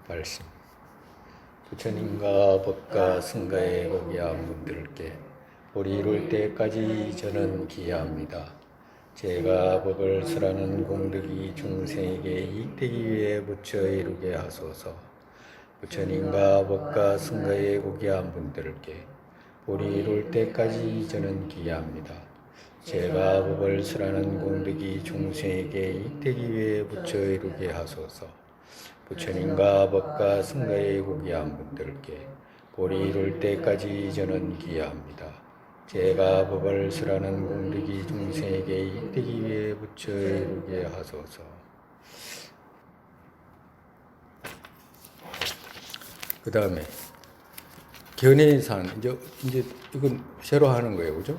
말씀. 부처님과 법과 승가에 거기한 분들께 볼이 이룰 때까지 저는 기여합니다. 제가 법을 설하는 공덕이 중생에게 이익되기 위해 부처 이루게 하소서. 부처님과 법과 승가에 거기한 분들께 볼이 이룰 때까지 저는 기여합니다. 제가 법을 설하는 공덕이 중생에게 이익되기 위해 부처 이루게 하소서. 부처님과 법과 승가에 구기한 분들께 볼이 이룰 때까지 저는 기여합니다. 제가 법을 설하는 공덕이 중생에게 이익되기 위해 부처 이루게 하소서. 그 다음에 견해산, 이제 이건 새로 하는 거예요, 그죠?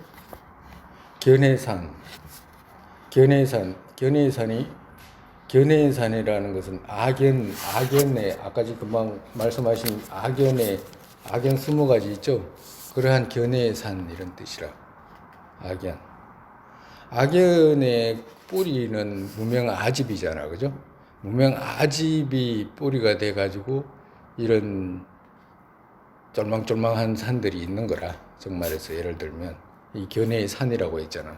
견해산이라는 것은 악연의, 아까 금방 말씀하신 악연 20가지 있죠? 그러한 견해산 이런 뜻이라. 악연의 뿌리는 무명아집이잖아, 그죠? 무명아집이 뿌리가 돼가지고 이런 쫄망쫄망한 산들이 있는 거라. 정말해서 예를 들면 이 견해의 산이라고 했잖아.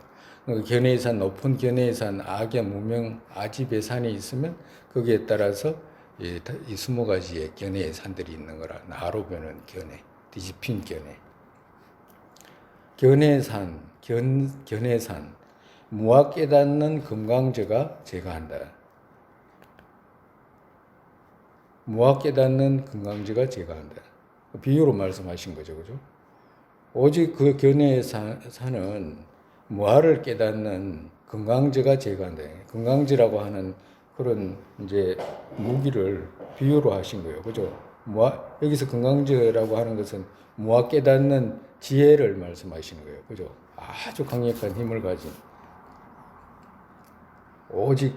견해의 산, 높은 견해의 산, 악연, 무명, 아집의 산이 있으면 거기에 따라서 이 20가지의 견해의 산들이 있는 거라. 나로 보는 견해, 뒤집힌 견해. 견해산, 무아 깨닫는 금강저가 제거한다. 무아 깨닫는 금강저가 제거한다. 비유로 말씀하신 거죠, 그죠? 오직 그 견해의 산은 무아를 깨닫는 금강저가 제거한다. 금강저라고 하는 그런 이제 무기를 비유로 하신 거예요, 그죠? 여기서 금강저라고 하는 것은 무아 깨닫는 지혜를 말씀하시는 거예요, 그죠? 아주 강력한 힘을 가진 오직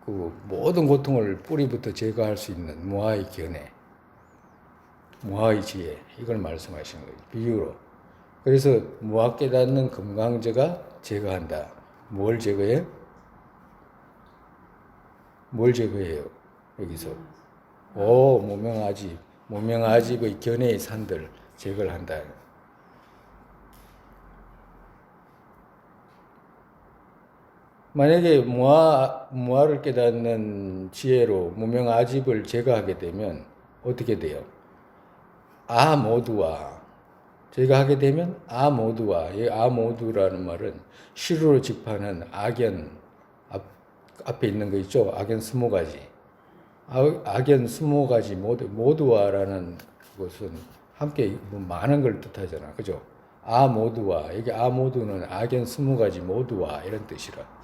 그 모든 고통을 뿌리부터 제거할 수 있는 무아의 견해, 무아의 지혜, 이걸 말씀하시는 거예요, 비유로. 그래서 무아 깨닫는 금강저가 제거한다. 뭘 제거해? 뭘 제거해요? 여기서 무명아집의 견해의 산들 제거를 한다. 만약에 무아를 깨닫는 지혜로 무명아집을 제거하게 되면 어떻게 돼요? 모두와 제거하게 되면 모두와, 이 모두라는 말은 실으로 집하는 악연 앞에 있는 거 있죠? 악연 20가지. 악연 20가지 모두와라는 것은 함께 많은 걸 뜻하잖아, 그죠? 모두와, 이게 모두는 악연 20가지 모두와 이런 뜻이라.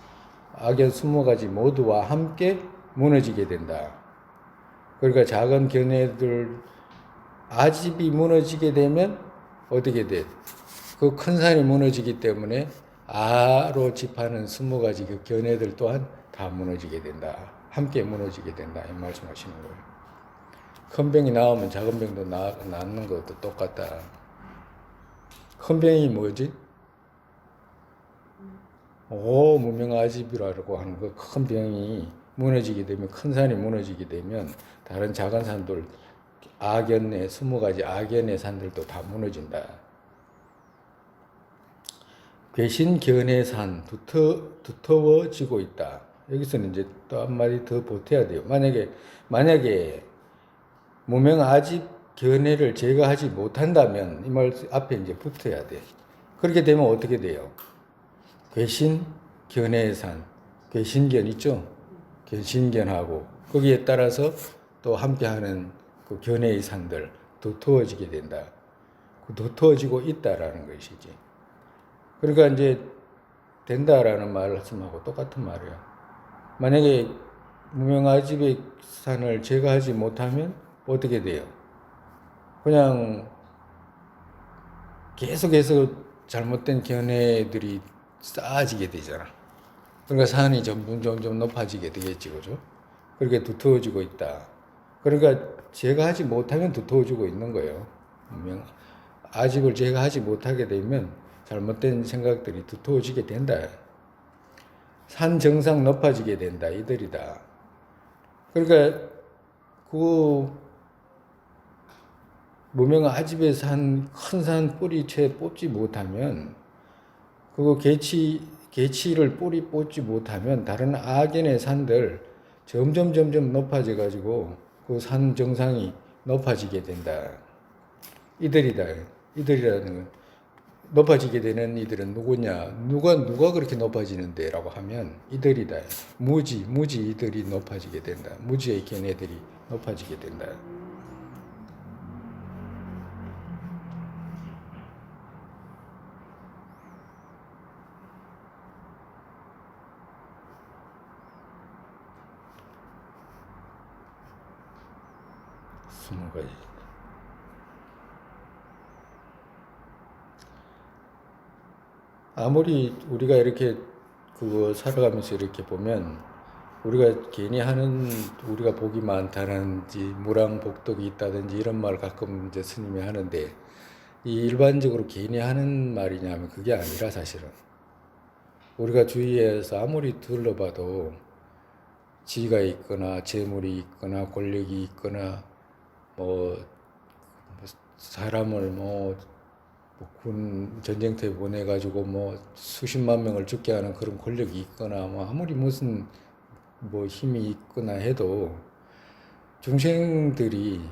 악연 20가지 모두와 함께 무너지게 된다. 그러니까 작은 견해들 아집이 무너지게 되면 어떻게 돼? 그 큰 산이 무너지기 때문에 아로 집하는 20가지 그 견해들 또한 다 무너지게 된다. 함께 무너지게 된다. 이 말씀하시는 거예요. 큰 병이 나오면 작은 병도 낫는 것도 똑같다. 큰 병이 뭐지? 무명아집이라고 하는 그 큰 병이 무너지게 되면, 큰 산이 무너지게 되면 다른 작은 산들, 악연의 20가지 악연의 산들도 다 무너진다. 괴신견의 산 두터워지고 있다. 여기서는 이제 또 한마디 더 보태야 돼요. 만약에 무명아집 견해를 제거하지 못한다면 이 말 앞에 이제 붙어야 돼. 그렇게 되면 어떻게 돼요? 괴신견의 산, 괴신견 있죠? 괴신견하고 거기에 따라서 또 함께하는 그 견해의 산들 두터워지게 된다. 두터워지고 있다라는 것이지. 그러니까 이제 된다라는 말씀하고 똑같은 말이에요. 만약에 무명아집의 산을 제거하지 못하면 어떻게 돼요? 그냥 계속해서 잘못된 견해들이 쌓아지게 되잖아. 그러니까 산이 점점 높아지게 되겠지, 그죠? 그렇게 두터워지고 있다. 그러니까 제거하지 못하면 두터워지고 있는 거예요. 아집을 제거하지 못하게 되면 잘못된 생각들이 두터워지게 된다. 산 정상 높아지게 된다. 이들이다. 그러니까 그 무명 아집에서 한 큰 산 뿌리채 뽑지 못하면 그거 개치를 뿌리 뽑지 못하면 다른 악연의 산들 점점 높아져 가지고 그 산 정상이 높아지게 된다. 이들이다. 이들이라는 건 높아지게 되는 이들은 누구냐? 누가 그렇게 높아지는데? 라고 하면 이들이다. 무지 이들이 높아지게 된다. 무지의 걔네들이 높아지게 된다. 스무 가지. 아무리 우리가 이렇게 그거 살아가면서 이렇게 보면 우리가 괜히 하는 우리가 복이 많다든지 무량복덕이 있다든지 이런 말 가끔 이제 스님이 하는데 이 일반적으로 괜히 하는 말이냐면 그게 아니라 사실은 우리가 주위에서 아무리 둘러봐도 지가 있거나 재물이 있거나 권력이 있거나 뭐 사람을 군 전쟁터에 보내가지고 뭐 수십만 명을 죽게 하는 그런 권력이 있거나 뭐 아무리 무슨 뭐 힘이 있거나 해도 중생들이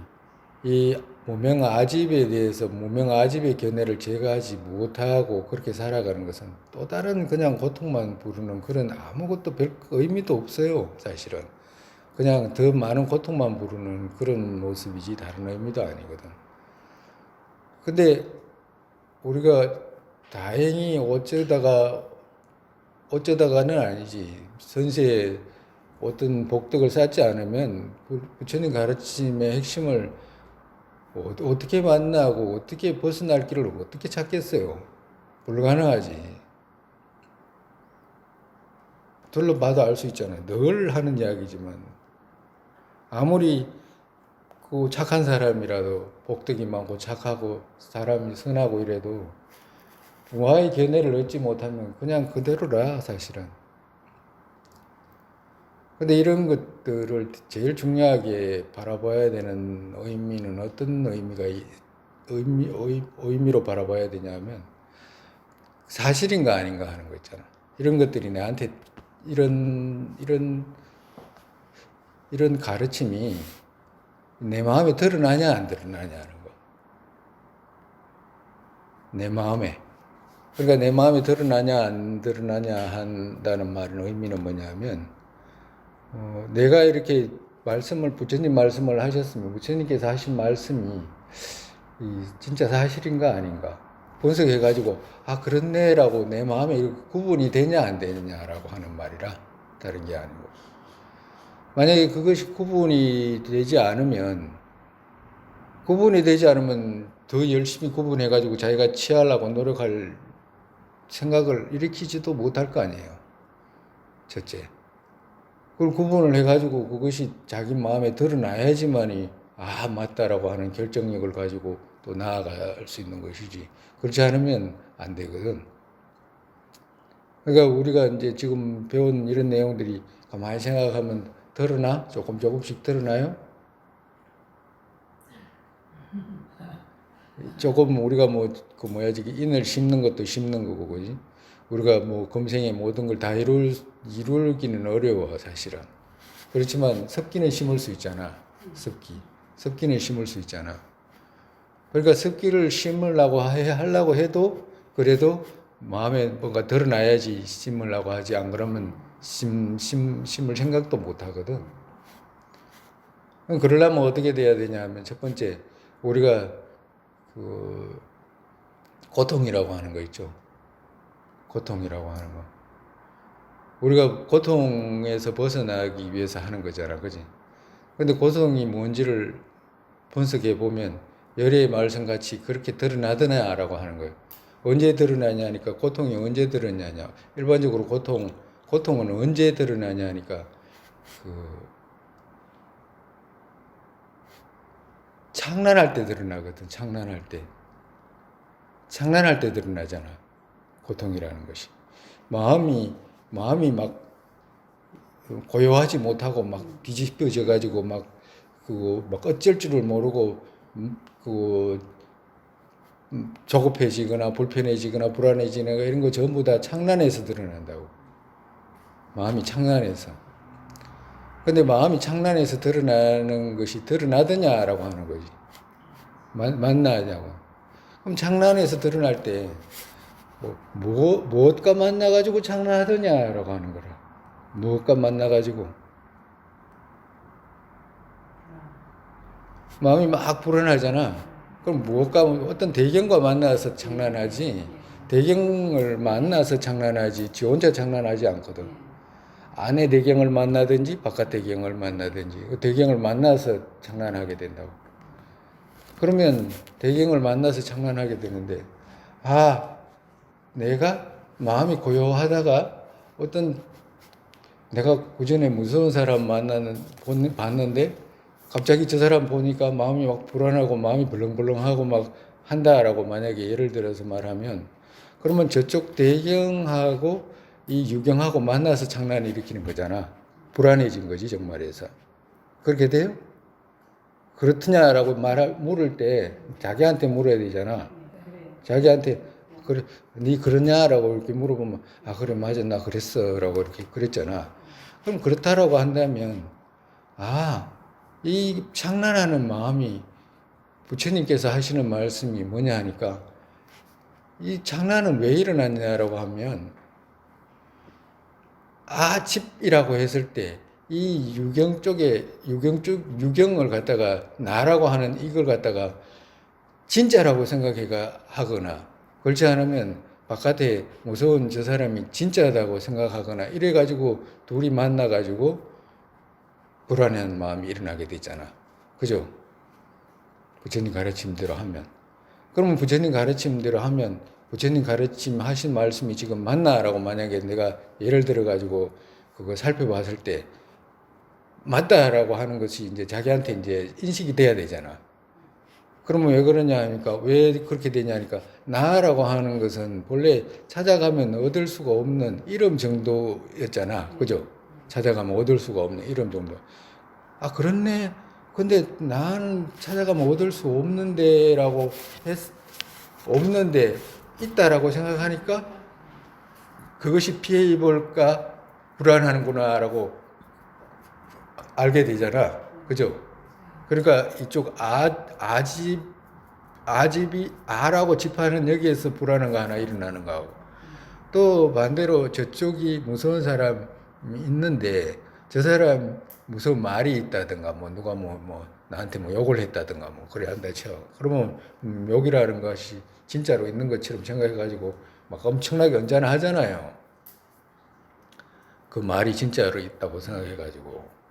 이 무명 아집에 대해서 무명 아집의 견해를 제거하지 못하고 그렇게 살아가는 것은 또 다른 그냥 고통만 부르는 그런 아무것도 별 의미도 없어요, 사실은. 그냥 더 많은 고통만 부르는 그런 모습이지 다른 의미도 아니거든. 근데 우리가 다행히 어쩌다가는 아니지. 선세에 어떤 복덕을 쌓지 않으면 부처님 가르침의 핵심을 어떻게 만나고 어떻게 벗어날 길을 어떻게 찾겠어요? 불가능하지. 둘러봐도 알 수 있잖아요. 늘 하는 이야기지만 아무리 그 착한 사람이라도 복덕이 많고 착하고 사람이 선하고 이래도 우아의 견해를 얻지 못하면 그냥 그대로라 사실은. 근데 이런 것들을 제일 중요하게 바라봐야 되는 의미는 어떤 의미로 바라봐야 되냐면 사실인가 아닌가 하는 거 있잖아. 이런 것들이 나한테 이런 가르침이 내 마음에 드러나냐 안 드러나냐 하는 거. 내 마음에. 그러니까 내 마음에 드러나냐 안 드러나냐 한다는 말은 의미는 뭐냐면 내가 이렇게 부처님 말씀을 하셨으면 부처님께서 하신 말씀이 진짜 사실인가 아닌가 분석해가지고 그렇네라고 내 마음에 구분이 되냐 안 되느냐라고 하는 말이라 다른 게 아니고 만약에 그것이 구분이 되지 않으면 더 열심히 구분해가지고 자기가 취하려고 노력할 생각을 일으키지도 못할 거 아니에요. 첫째. 그걸 구분을 해가지고 그것이 자기 마음에 드러나야지만이 맞다라고 하는 결정력을 가지고 또 나아갈 수 있는 것이지. 그렇지 않으면 안 되거든. 그러니까 우리가 이제 지금 배운 이런 내용들이 가만히 생각하면 드러나? 조금씩 드러나요? 조금 우리가 인을 심는 것도 심는 거고, 그지? 우리가 금생에 모든 걸 다 이루기는 어려워, 사실은. 그렇지만 습기는 심을 수 있잖아. 습기는 심을 수 있잖아. 그러니까 습기를 하려고 해도 그래도 마음에 뭔가 드러나야지 심으려고 하지. 안 그러면 심을 생각도 못 하거든. 그러려면 어떻게 돼야 되냐 하면 첫 번째, 우리가 고통이라고 하는 거 있죠. 고통이라고 하는 거. 우리가 고통에서 벗어나기 위해서 하는 거잖아. 그지? 근데 고통이 뭔지를 분석해 보면 열의 말씀같이 그렇게 드러나더냐라고 하는 거예요. 언제 드러나냐니까 고통이 언제 드러나냐. 일반적으로 고통은 언제 드러나냐니까 창난할 때 드러나거든. 창난할 때 드러나잖아. 고통이라는 것이. 마음이 막 고요하지 못하고 막 뒤집혀져 가지고 막 그거 막 어쩔 줄을 모르고 그 조급해지거나 불편해지거나 불안해지거나 이런 거 전부 다 창란해서 드러난다고. 마음이 창란해서. 근데 마음이 창란해서 드러나는 것이 드러나더냐라고 하는 거지. 만나냐고. 그럼 창란해서 드러날 때 무엇과 만나가지고 창란하더냐라고 하는 거라. 무엇과 만나가지고. 마음이 막 불안하잖아. 그럼 무엇과 어떤 대경과 만나서 장난하지 대경을 만나서 장난하지 지 혼자 장난하지 않거든. 안에 대경을 만나든지 바깥 대경을 만나든지 그 대경을 만나서 장난하게 된다고. 그러면 대경을 만나서 장난하게 되는데 내가 마음이 고요하다가 어떤 내가 그전에 무서운 사람 봤는데 갑자기 저 사람 보니까 마음이 막 불안하고 마음이 벌렁벌렁하고 막 한다라고 만약에 예를 들어서 말하면 그러면 저쪽 대경하고 이 유경하고 만나서 장난을 일으키는 거잖아. 불안해진 거지 정말에서. 그렇게 돼요? 그렇느냐라고 물을 때 자기한테 물어야 되잖아. 자기한테 그래 네 그러냐라고 이렇게 물어보면 그래 맞아 나 그랬어라고 이렇게 그랬잖아. 그럼 그렇다라고 한다면 이 장난하는 마음이 부처님께서 하시는 말씀이 뭐냐 하니까 이 장난은 왜 일어났냐라고 하면 집이라고 했을 때 이 유경을 갖다가 나라고 하는 이걸 갖다가 진짜라고 하거나 그렇지 않으면 바깥에 무서운 저 사람이 진짜다고 생각하거나 이래가지고 둘이 만나가지고 불안한 마음이 일어나게 되잖아. 그죠? 부처님 가르침대로 하면. 그러면 부처님 가르침대로 하면 부처님 가르침 하신 말씀이 지금 맞나라고 만약에 내가 예를 들어가지고 그거 살펴봤을 때 맞다라고 하는 것이 이제 자기한테 이제 인식이 돼야 되잖아. 그러면 왜 그러냐 하니까 왜 그렇게 되냐 하니까 나라고 하는 것은 본래 찾아가면 얻을 수가 없는 이름 정도였잖아. 그죠? 찾아가면 얻을 수가 없는 이름 정도. 그렇네. 근데 나는 찾아가면 얻을 수 없는데라고 없는데 있다라고 생각하니까 그것이 피해 입을까 불안하는구나라고 알게 되잖아. 그죠? 그러니까 이쪽 아집이 아라고 집하는 여기에서 불안한 거 하나 일어나는 거하고 또 반대로 저쪽이 무서운 사람이 있는데 저 사람 무서운 말이 있다든가 누가 나한테 욕을 했다든가 그래 한다 쳐. 그러면 욕이라는 것이 진짜로 있는 것처럼 생각해가지고 막 엄청나게 언짢아하잖아요. 그 말이 진짜로 있다고 생각해가지고.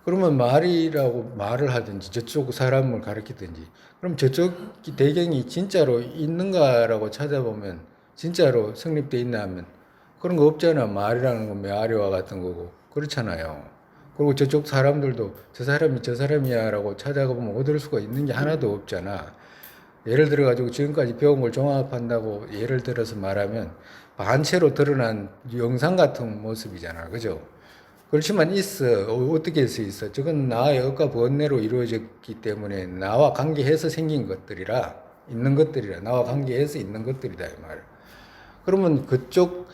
그러면 말을 하든지 저쪽 사람을 가르치든지 그럼 저쪽 대경이 진짜로 있는가라고 찾아보면 진짜로 성립돼 있나 하면 그런 거 없잖아. 말이라는 건 메아리와 같은 거고 그렇잖아요. 그리고 저쪽 사람들도 저 사람이 저 사람이야라고 찾아가보면 얻을 수가 있는 게 하나도 없잖아. 예를 들어가지고 지금까지 배운 걸 종합한다고 예를 들어서 말하면 반체로 드러난 영상 같은 모습이잖아. 그죠? 그렇지만 어떻게 있어? 저건 나의 억과 번뇌로 이루어졌기 때문에 나와 관계해서 생긴 것들이라 나와 관계해서 있는 것들이다 이 말이야. 그러면 그쪽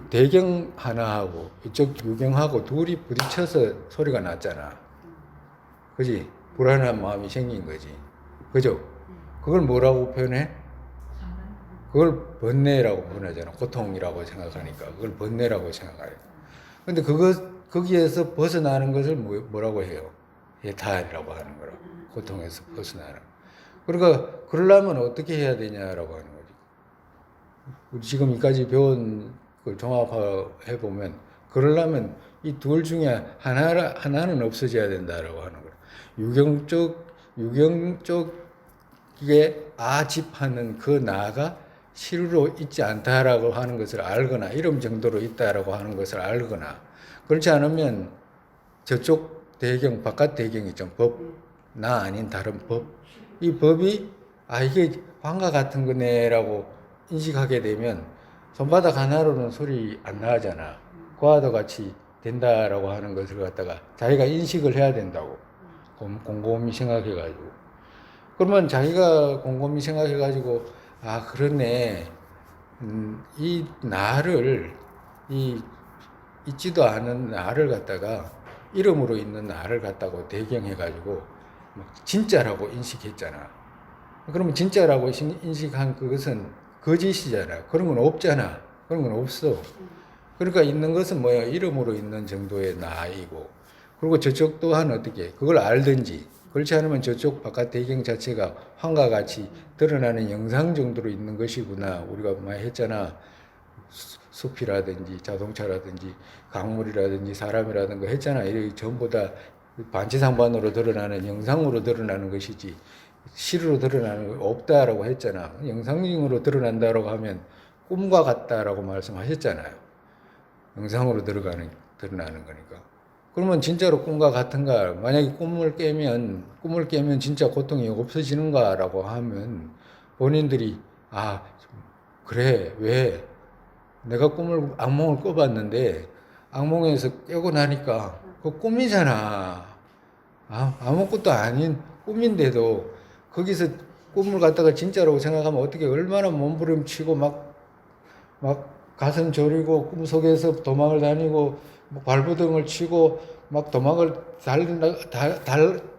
대경 하나하고 이쪽 유경하고 둘이 부딪혀서 소리가 났잖아. 그지? 불안한 마음이 생긴 거지. 그죠? 그걸 뭐라고 표현해? 그걸 번뇌라고 표현하잖아. 고통이라고 생각하니까. 그걸 번뇌라고 생각해요. 근데 거기에서 벗어나는 것을 뭐라고 해요? 해탈이라고 하는 거라. 고통에서 벗어나는. 그러니까, 그러려면 어떻게 해야 되냐라고 하는 거지. 우리 지금까지 배운 걸 종합해보면, 그러려면 이 둘 중에 하나는 없어져야 된다라고 하는 거라. 유경 쪽에 아집하는 그 나가 실로 있지 않다라고 하는 것을 알거나 이름 정도로 있다라고 하는 것을 알거나 그렇지 않으면 저쪽 대경 바깥 대경이 좀 나 아닌 다른 이 법이 이게 환과 같은 거네라고 인식하게 되면 손바닥 하나로는 소리 안 나잖아. 그와도 같이 된다라고 하는 것을 갖다가 자기가 인식을 해야 된다고. 곰곰이 생각해가지고. 그러면 자기가 곰곰이 생각해가지고, 아, 그렇네. 이 나를, 이 있지도 않은 나를 갖다가 이름으로 있는 나를 갖다고 대경해가지고 진짜라고 인식했잖아. 그러면 진짜라고 인식한 그것은 거짓이잖아. 그런 건 없잖아. 그런 건 없어. 그러니까 있는 것은 뭐야? 이름으로 있는 정도의 나이고. 그리고 저쪽 또한 어떻게 그걸 알든지 그렇지 않으면 저쪽 바깥 배경 자체가 환과 같이 드러나는 영상 정도로 있는 것이구나. 우리가 많이 했잖아. 숲이라든지 자동차라든지 강물이라든지 사람이라든가 했잖아. 이게 전부 다 반지상반으로 드러나는 영상으로 드러나는 것이지 실으로 드러나는 거 없다라고 했잖아. 영상으로 드러난다라고 하면 꿈과 같다라고 말씀하셨잖아요. 영상으로 드러나는 거니까. 그러면 진짜로 꿈과 같은가? 만약에 꿈을 깨면 진짜 고통이 없어지는가라고 하면 본인들이 아 그래 왜 내가 악몽을 꿔봤는데 악몽에서 깨고 나니까 그 꿈이잖아. 아무것도 아닌 꿈인데도 거기서 꿈을 갖다가 진짜라고 생각하면 어떻게 얼마나 몸부림치고 막 가슴 저리고 꿈속에서 도망을 다니고 발버둥을 치고 막 도망을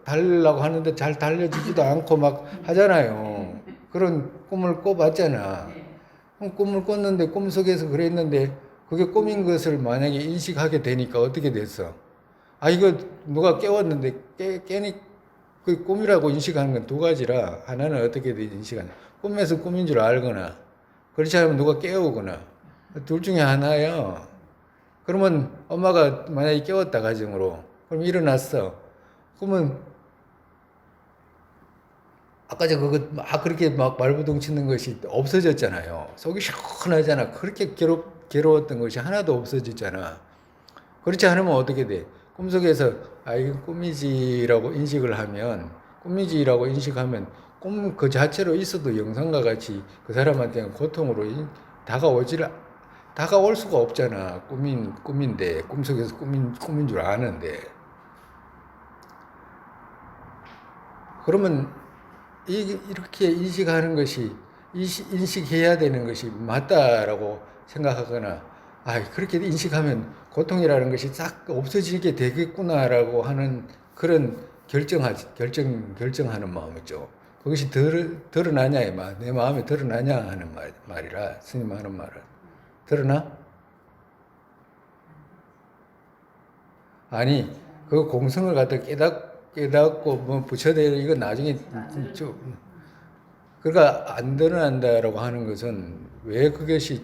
달리려고 하는데 잘 달려지지도 않고 막 하잖아요. 그런 꿈을 꿔봤잖아. 꿈을 꿨는데 꿈속에서 그랬는데 그게 꿈인 것을 만약에 인식하게 되니까 어떻게 됐어? 이거 누가 깨웠는데 깨니 그 꿈이라고 인식하는 건 두 가지라 하나는 어떻게 인식하냐. 꿈에서 꿈인 줄 알거나 그렇지 않으면 누가 깨우거나 둘 중에 하나예요. 그러면 엄마가 만약에 깨웠다 가정으로 그럼 일어났어. 그러면 아까 그거 막 그렇게 막 발버둥 치는 것이 없어졌잖아요. 속이 시원하잖아. 그렇게 괴로웠던 것이 하나도 없어졌잖아. 그렇지 않으면 어떻게 돼? 꿈속에서 이건 꿈이지라고 인식하면 꿈 그 자체로 있어도 영상과 같이 그 사람한테는 고통으로 다가올 수가 없잖아. 꿈인데 꿈속에서 꿈인 줄 아는데. 그러면 이렇게 인식하는 것이 인식해야 되는 것이 맞다라고 생각하거나 그렇게 인식하면 고통이라는 것이 싹 없어지게 되겠구나라고 하는 그런 결정하는 마음이죠. 그것이 드러나냐 내 마음에 드러나냐 하는 말이라 스님 하는 말은 드러나? 아니 그 공성을 갖다 깨닫고 뭐 붙여대고 이거 나중에 그러니까 안 드러난다라고 하는 것은 왜 그것이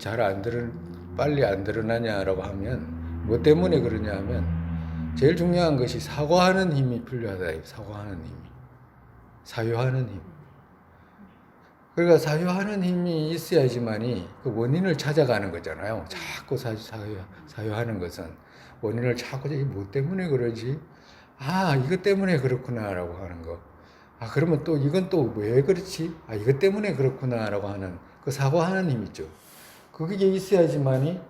빨리 안 드러나냐라고 하면 뭐 때문에 그러냐 하면 제일 중요한 것이 사고하는 힘이 필요하다. 사유하는 힘. 그러니까 사유하는 힘이 있어야지만이 그 원인을 찾아가는 거잖아요. 자꾸 사유하는 것은 원인을 자꾸 뭐 때문에 그러지? 이것 때문에 그렇구나라고 하는 거. 그러면 또 이건 또 왜 그렇지? 이것 때문에 그렇구나라고 하는 그 사고하는 힘 있죠. 그게 있어야지만이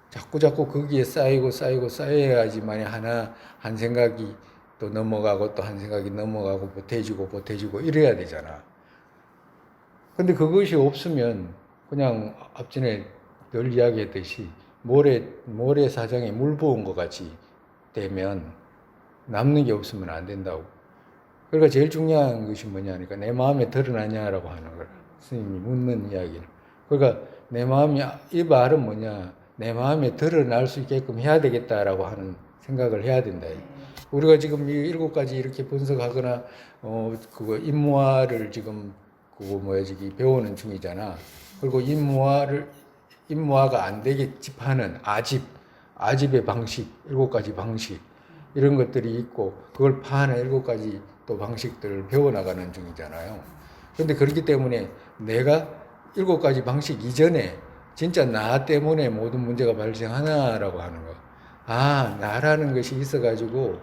자꾸 거기에 쌓여야지만이 한 생각이 또 넘어가고 또 한 생각이 넘어가고 보태지고 이래야 되잖아. 근데 그것이 없으면 그냥 앞전에 늘 이야기했듯이 모래사장에 물 부은 것 같이 되면 남는 게 없으면 안 된다고. 그러니까 제일 중요한 것이 뭐냐니까 내 마음에 드러나냐라고 하는 거라. 스님이 묻는 이야기는. 그러니까 이 말은 뭐냐. 내 마음에 드러날 수 있게끔 해야 되겠다라고 하는 생각을 해야 된다. 우리가 지금 이 7가지 이렇게 분석하거나 그거 인무화를 지금 배우는 중이잖아. 그리고 인무화가 안 되게 하는 아집의 방식, 7가지 방식 이런 것들이 있고 그걸 파는 7가지 또 방식들을 배워나가는 중이잖아요. 그런데 그렇기 때문에 내가 7가지 방식 이전에 진짜 나 때문에 모든 문제가 발생하나라고 하는 거. 나라는 것이 있어가지고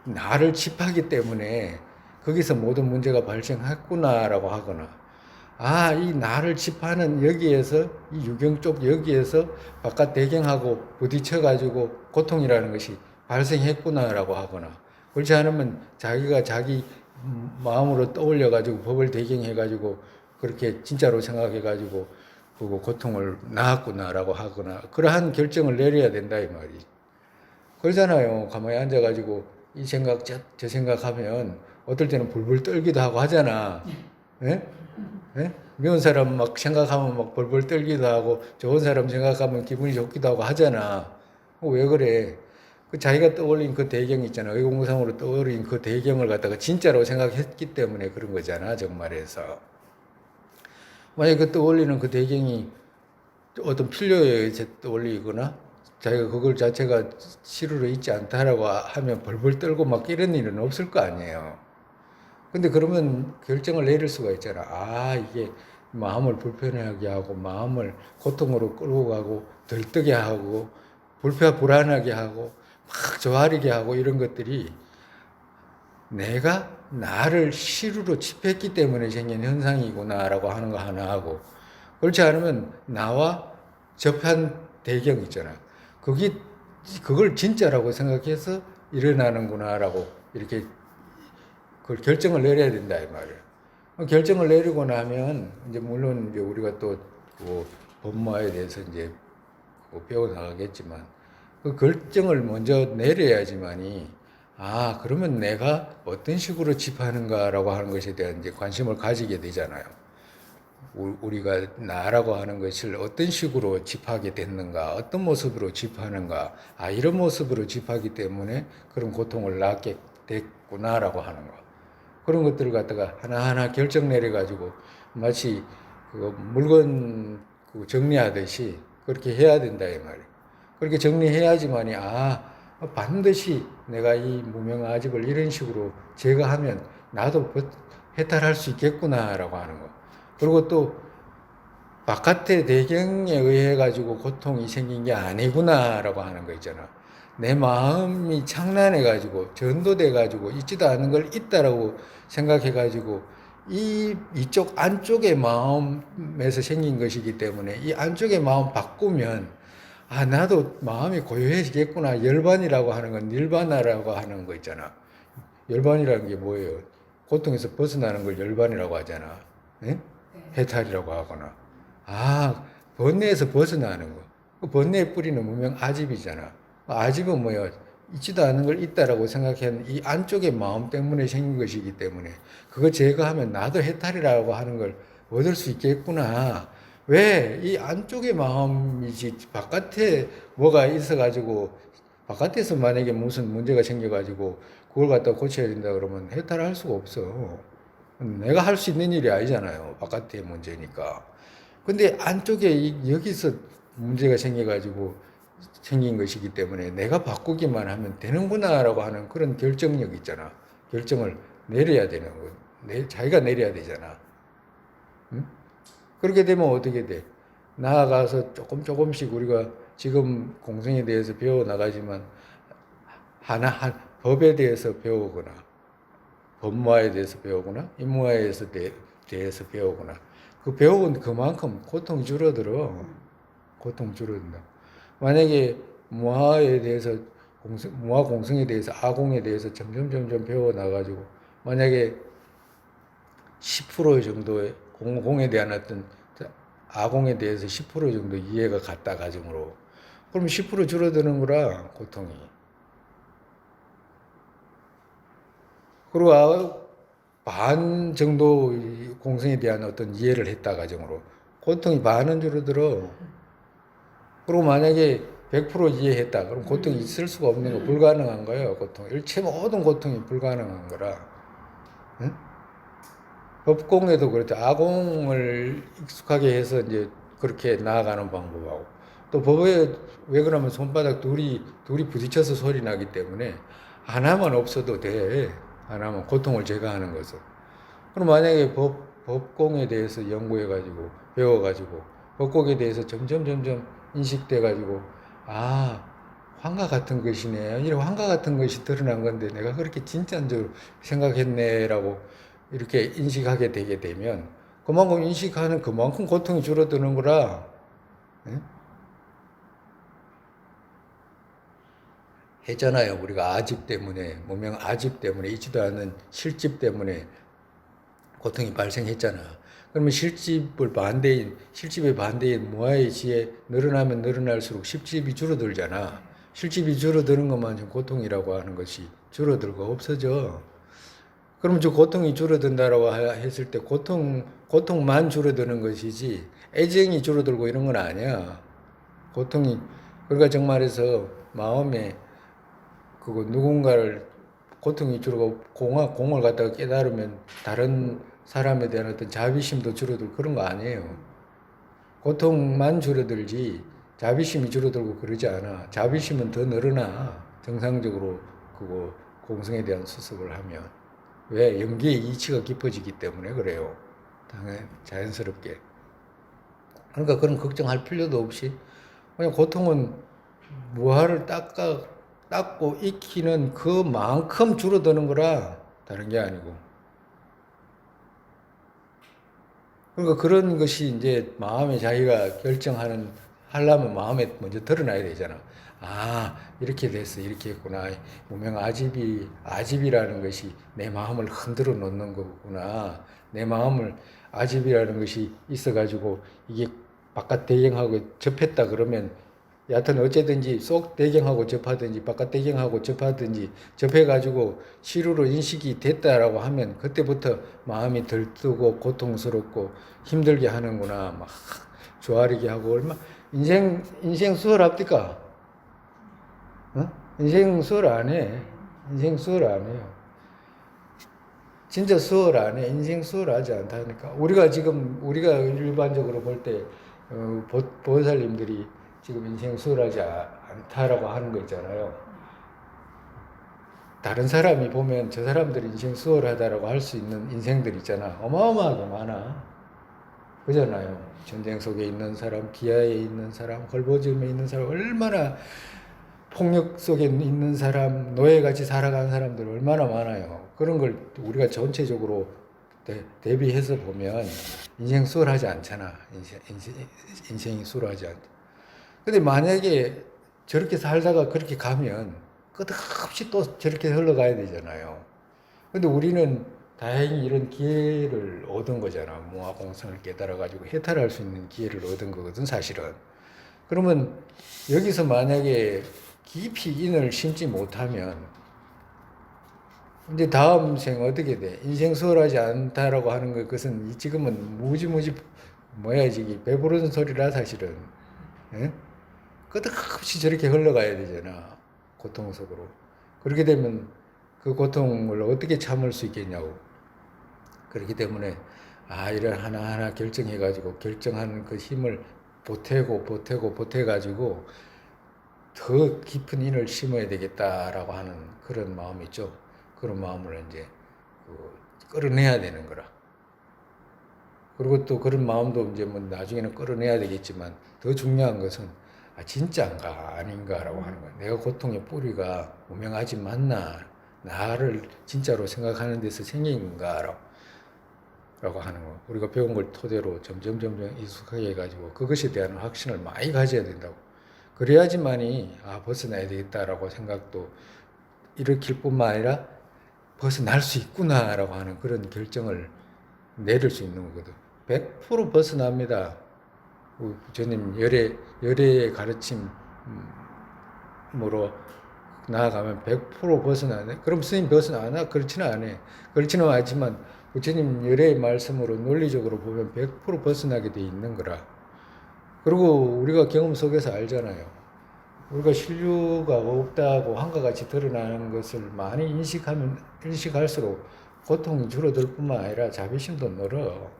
나를 칩하기 때문에 거기서 모든 문제가 발생했구나라고 하거나 이 나를 칩하는 여기에서 이 유경 쪽 여기에서 바깥 대경하고 부딪혀가지고 고통이라는 것이 발생했구나라고 하거나 그렇지 않으면 자기가 자기 마음으로 떠올려 가지고 법을 대경해 가지고 그렇게 진짜로 생각해 가지고 그거 고통을 나았구나라고 하거나 그러한 결정을 내려야 된다 이 말이. 그러잖아요. 가만히 앉아 가지고 이 생각 저 생각하면 어떨 때는 불불 떨기도 하고 하잖아. 예? 예? 미운 사람 막 생각하면 막 벌벌 떨기도 하고 좋은 사람 생각하면 기분이 좋기도 하고 하잖아. 왜 그래? 그 자기가 떠올린 그 대경 있잖아. 의공무상으로 떠올린 그 대경을 갖다가 진짜로 생각했기 때문에 그런 거잖아. 정말에서. 만약에 그 떠올리는 그 대경이 어떤 필요에 의해서 떠올리거나 자기가 그걸 자체가 실효로 있지 않다라고 하면 벌벌 떨고 막 이런 일은 없을 거 아니에요. 근데 그러면 결정을 내릴 수가 있잖아. 아, 이게 마음을 불편하게 하고, 마음을 고통으로 끌고 가고, 들뜨게 하고, 불안하게 하고, 막 조아리게 하고, 이런 것들이 내가 나를 실루로 칩했기 때문에 생긴 현상이구나라고 하는 거 하나 하고, 그렇지 않으면 나와 접한 배경 있잖아. 그걸 진짜라고 생각해서 일어나는구나라고 이렇게 그걸 결정을 내려야 된다 이 말이에요. 결정을 내리고 나면 이제 물론 이제 우리가 또그 법마에 대해서 이제 배워 나가겠지만 그 결정을 먼저 내려야지만이 아 그러면 내가 어떤 식으로 집하는가라고 하는 것에 대한 이제 관심을 가지게 되잖아요. 우리가 나라고 하는 것을 어떤 식으로 집하게 됐는가, 어떤 모습으로 집하는가, 아 이런 모습으로 집하기 때문에 그런 고통을 낳게 됐구나라고 하는 거. 그런 것들을 갖다가 하나하나 결정 내려가지고 마치 그 물건 정리하듯이 그렇게 해야 된다 이 말이에요. 그렇게 정리해야지만이 반드시 내가 이 무명아집을 이런 식으로 제거하면 나도 해탈할 수 있겠구나라고 하는 거. 그리고 또 바깥의 배경에 의해 가지고 고통이 생긴 게 아니구나라고 하는 거 있잖아. 내 마음이 창란해 가지고 전도돼 가지고 있지도 않은 걸 있다라고 생각해 가지고 이쪽 안쪽의 마음에서 생긴 것이기 때문에 이 안쪽의 마음 바꾸면 나도 마음이 고요해지겠구나. 열반이라고 하는 건 닐바나라고 하는 거 있잖아. 열반이라는 게 뭐예요? 고통에서 벗어나는 걸 열반이라고 하잖아. 네? 해탈이라고 하거나. 번뇌에서 벗어나는 거. 그 번뇌의 뿌리는 분명 아집이잖아. 아집은 뭐야? 있지도 않은 걸 있다라고 생각하는 이 안쪽의 마음 때문에 생긴 것이기 때문에 그거 제거하면 나도 해탈이라고 하는 걸 얻을 수 있겠구나. 왜? 이 안쪽의 마음이지 바깥에 뭐가 있어가지고 바깥에서 만약에 무슨 문제가 생겨가지고 그걸 갖다 고쳐야 된다 그러면 해탈할 수가 없어. 내가 할 수 있는 일이 아니잖아요. 바깥의 문제니까. 근데 안쪽에 여기서 문제가 생겨가지고 생긴 것이기 때문에 내가 바꾸기만 하면 되는구나라고 하는 그런 결정력 있잖아. 결정을 내려야 되는 거. 자기가 내려야 되잖아. 응? 그렇게 되면 어떻게 돼? 나아가서 조금씩 우리가 지금 공성에 대해서 배워 나가지만 법에 대해서 배우거나 법무화에 대해서 배우거나 임무화에 대해서 배우거나 그 배우면 그만큼 고통이 줄어들어. 고통 줄어든다. 만약에 무화에 대해서 무화 공성에 대해서 아공에 대해서 점점 배워 나가지고 만약에 10% 정도의 공에 대한 어떤 아공에 대해서 10% 정도 이해가 갔다 가정으로 그럼 10% 줄어드는 거라 고통이. 그리고 반 정도 공성에 대한 어떤 이해를 했다 가정으로 고통이 반은 줄어들어. 그리고 만약에 100% 이해했다. 그럼 고통이 있을 수가 없는 거, 불가능한 거예요, 고통. 일체 모든 고통이 불가능한 거라. 응? 법공에도 그렇죠. 아공을 익숙하게 해서 이제 그렇게 나아가는 방법하고. 또 법에, 왜 그러면 손바닥 둘이 부딪혀서 소리 나기 때문에 하나만 없어도 돼. 하나만 고통을 제거하는 것을. 그럼 만약에 법공에 대해서 연구해가지고, 배워가지고, 법공에 대해서 점점 인식돼가지고, 환과 같은 것이네. 이런 환과 같은 것이 드러난 건데 내가 그렇게 진짜인 줄 생각했네라고 이렇게 인식하게 되게 되면 그만큼 인식하는 그만큼 고통이 줄어드는 거라. 예? 했잖아요. 우리가 아집 때문에, 무명 아집 때문에, 있지도 않은 실집 때문에 고통이 발생했잖아. 그러면 실집의 반대인 무아의 지혜 늘어나면 늘어날수록 실집이 줄어들잖아. 실집이 줄어드는 것만 지금 고통이라고 하는 것이 줄어들고 없어져. 그러면 저 고통이 줄어든다라고 했을 때 고통만 줄어드는 것이지 애정이 줄어들고 이런 건 아니야. 고통이, 그러니까 정말해서 마음에 그거 누군가를 고통이 줄고 공을 갖다가 깨달으면 다른 사람에 대한 어떤 자비심도 줄어들고 그런 거 아니에요. 고통만 줄어들지 자비심이 줄어들고 그러지 않아. 자비심은 더 늘어나. 정상적으로 그거 공성에 대한 수습을 하면. 왜? 연기의 이치가 깊어지기 때문에 그래요. 당연 자연스럽게. 그러니까 그런 걱정할 필요도 없이 그냥 고통은 무화를 닦고 익히는 그만큼 줄어드는 거라 다른 게 아니고. 그러니까 그런 것이 이제 마음에 자기가 하려면 마음에 먼저 드러나야 되잖아. 아, 이렇게 됐어. 이렇게 했구나. 무명 아집이라는 것이 내 마음을 흔들어 놓는 거구나. 내 마음을 아집이라는 것이 있어가지고 이게 바깥 대경하고 접했다 그러면 여하튼 어쨌든지 속 대경하고 접하든지 바깥 대경하고 접하든지 접해가지고 시루로 인식이 됐다라고 하면 그때부터 마음이 들뜨고 고통스럽고 힘들게 하는구나 막 조아리게 하고 얼마 인생 수월합니까? 어? 인생 수월 안 해. 인생 수월 안 해요. 진짜 수월 안 해. 인생 수월하지 않다니까. 우리가 일반적으로 볼 때 보살님들이 지금 인생 수월하지 않다라고 하는 거 있잖아요. 다른 사람이 보면 저 사람들이 인생 수월하다라고 할 수 있는 인생들 있잖아. 어마어마하게 많아. 그잖아요. 전쟁 속에 있는 사람, 기아에 있는 사람, 헐벗음에 있는 사람, 얼마나 폭력 속에 있는 사람, 노예같이 살아가는 사람들 얼마나 많아요. 그런 걸 우리가 전체적으로 대비해서 보면 인생 수월하지 않잖아. 인생이 수월하지 않다. 근데 만약에 저렇게 살다가 그렇게 가면 끝없이 또 저렇게 흘러가야 되잖아요. 근데 우리는 다행히 이런 기회를 얻은 거잖아. 무아공성을 깨달아가지고 해탈할 수 있는 기회를 얻은 거거든, 사실은. 그러면 여기서 만약에 깊이 인을 심지 못하면 이제 다음 생 어떻게 돼? 인생 수월하지 않다라고 하는 것, 그것은 지금은 무지무지 배부른 소리라 사실은. 예? 끝없이 저렇게 흘러가야 되잖아. 고통 속으로. 그렇게 되면 그 고통을 어떻게 참을 수 있겠냐고. 그렇기 때문에 이런 하나하나 결정해가지고 결정하는 그 힘을 보태가지고 더 깊은 인을 심어야 되겠다라고 하는 그런 마음이 있죠. 그런 마음을 이제 끌어내야 되는 거라. 그리고 또 그런 마음도 이제 뭐 나중에는 끌어내야 되겠지만 더 중요한 것은 진짜인가 아닌가라고 하는 거야. 내가 고통의 뿌리가 무명하지 맞나? 나를 진짜로 생각하는 데서 생긴 건가라고 하는 거. 우리가 배운 걸 토대로 점점 익숙하게 해가지고 그것에 대한 확신을 많이 가져야 된다고. 그래야지만이 벗어나야 되겠다라고 생각도 일으킬 뿐만 아니라 벗어날 수 있구나라고 하는 그런 결정을 내릴 수 있는 거거든. 100% 벗어납니다. 부처님 열애의 가르침으로 나아가면 100% 벗어나네. 그럼 스님 벗어나나? 그렇지는 않아. 그렇지는 않지만 부처님 열애의 말씀으로 논리적으로 보면 100% 벗어나게 돼 있는 거라. 그리고 우리가 경험 속에서 알잖아요. 우리가 신류가 없다고 한과 같이 드러나는 것을 많이 인식할수록 고통이 줄어들 뿐만 아니라 자비심도 늘어.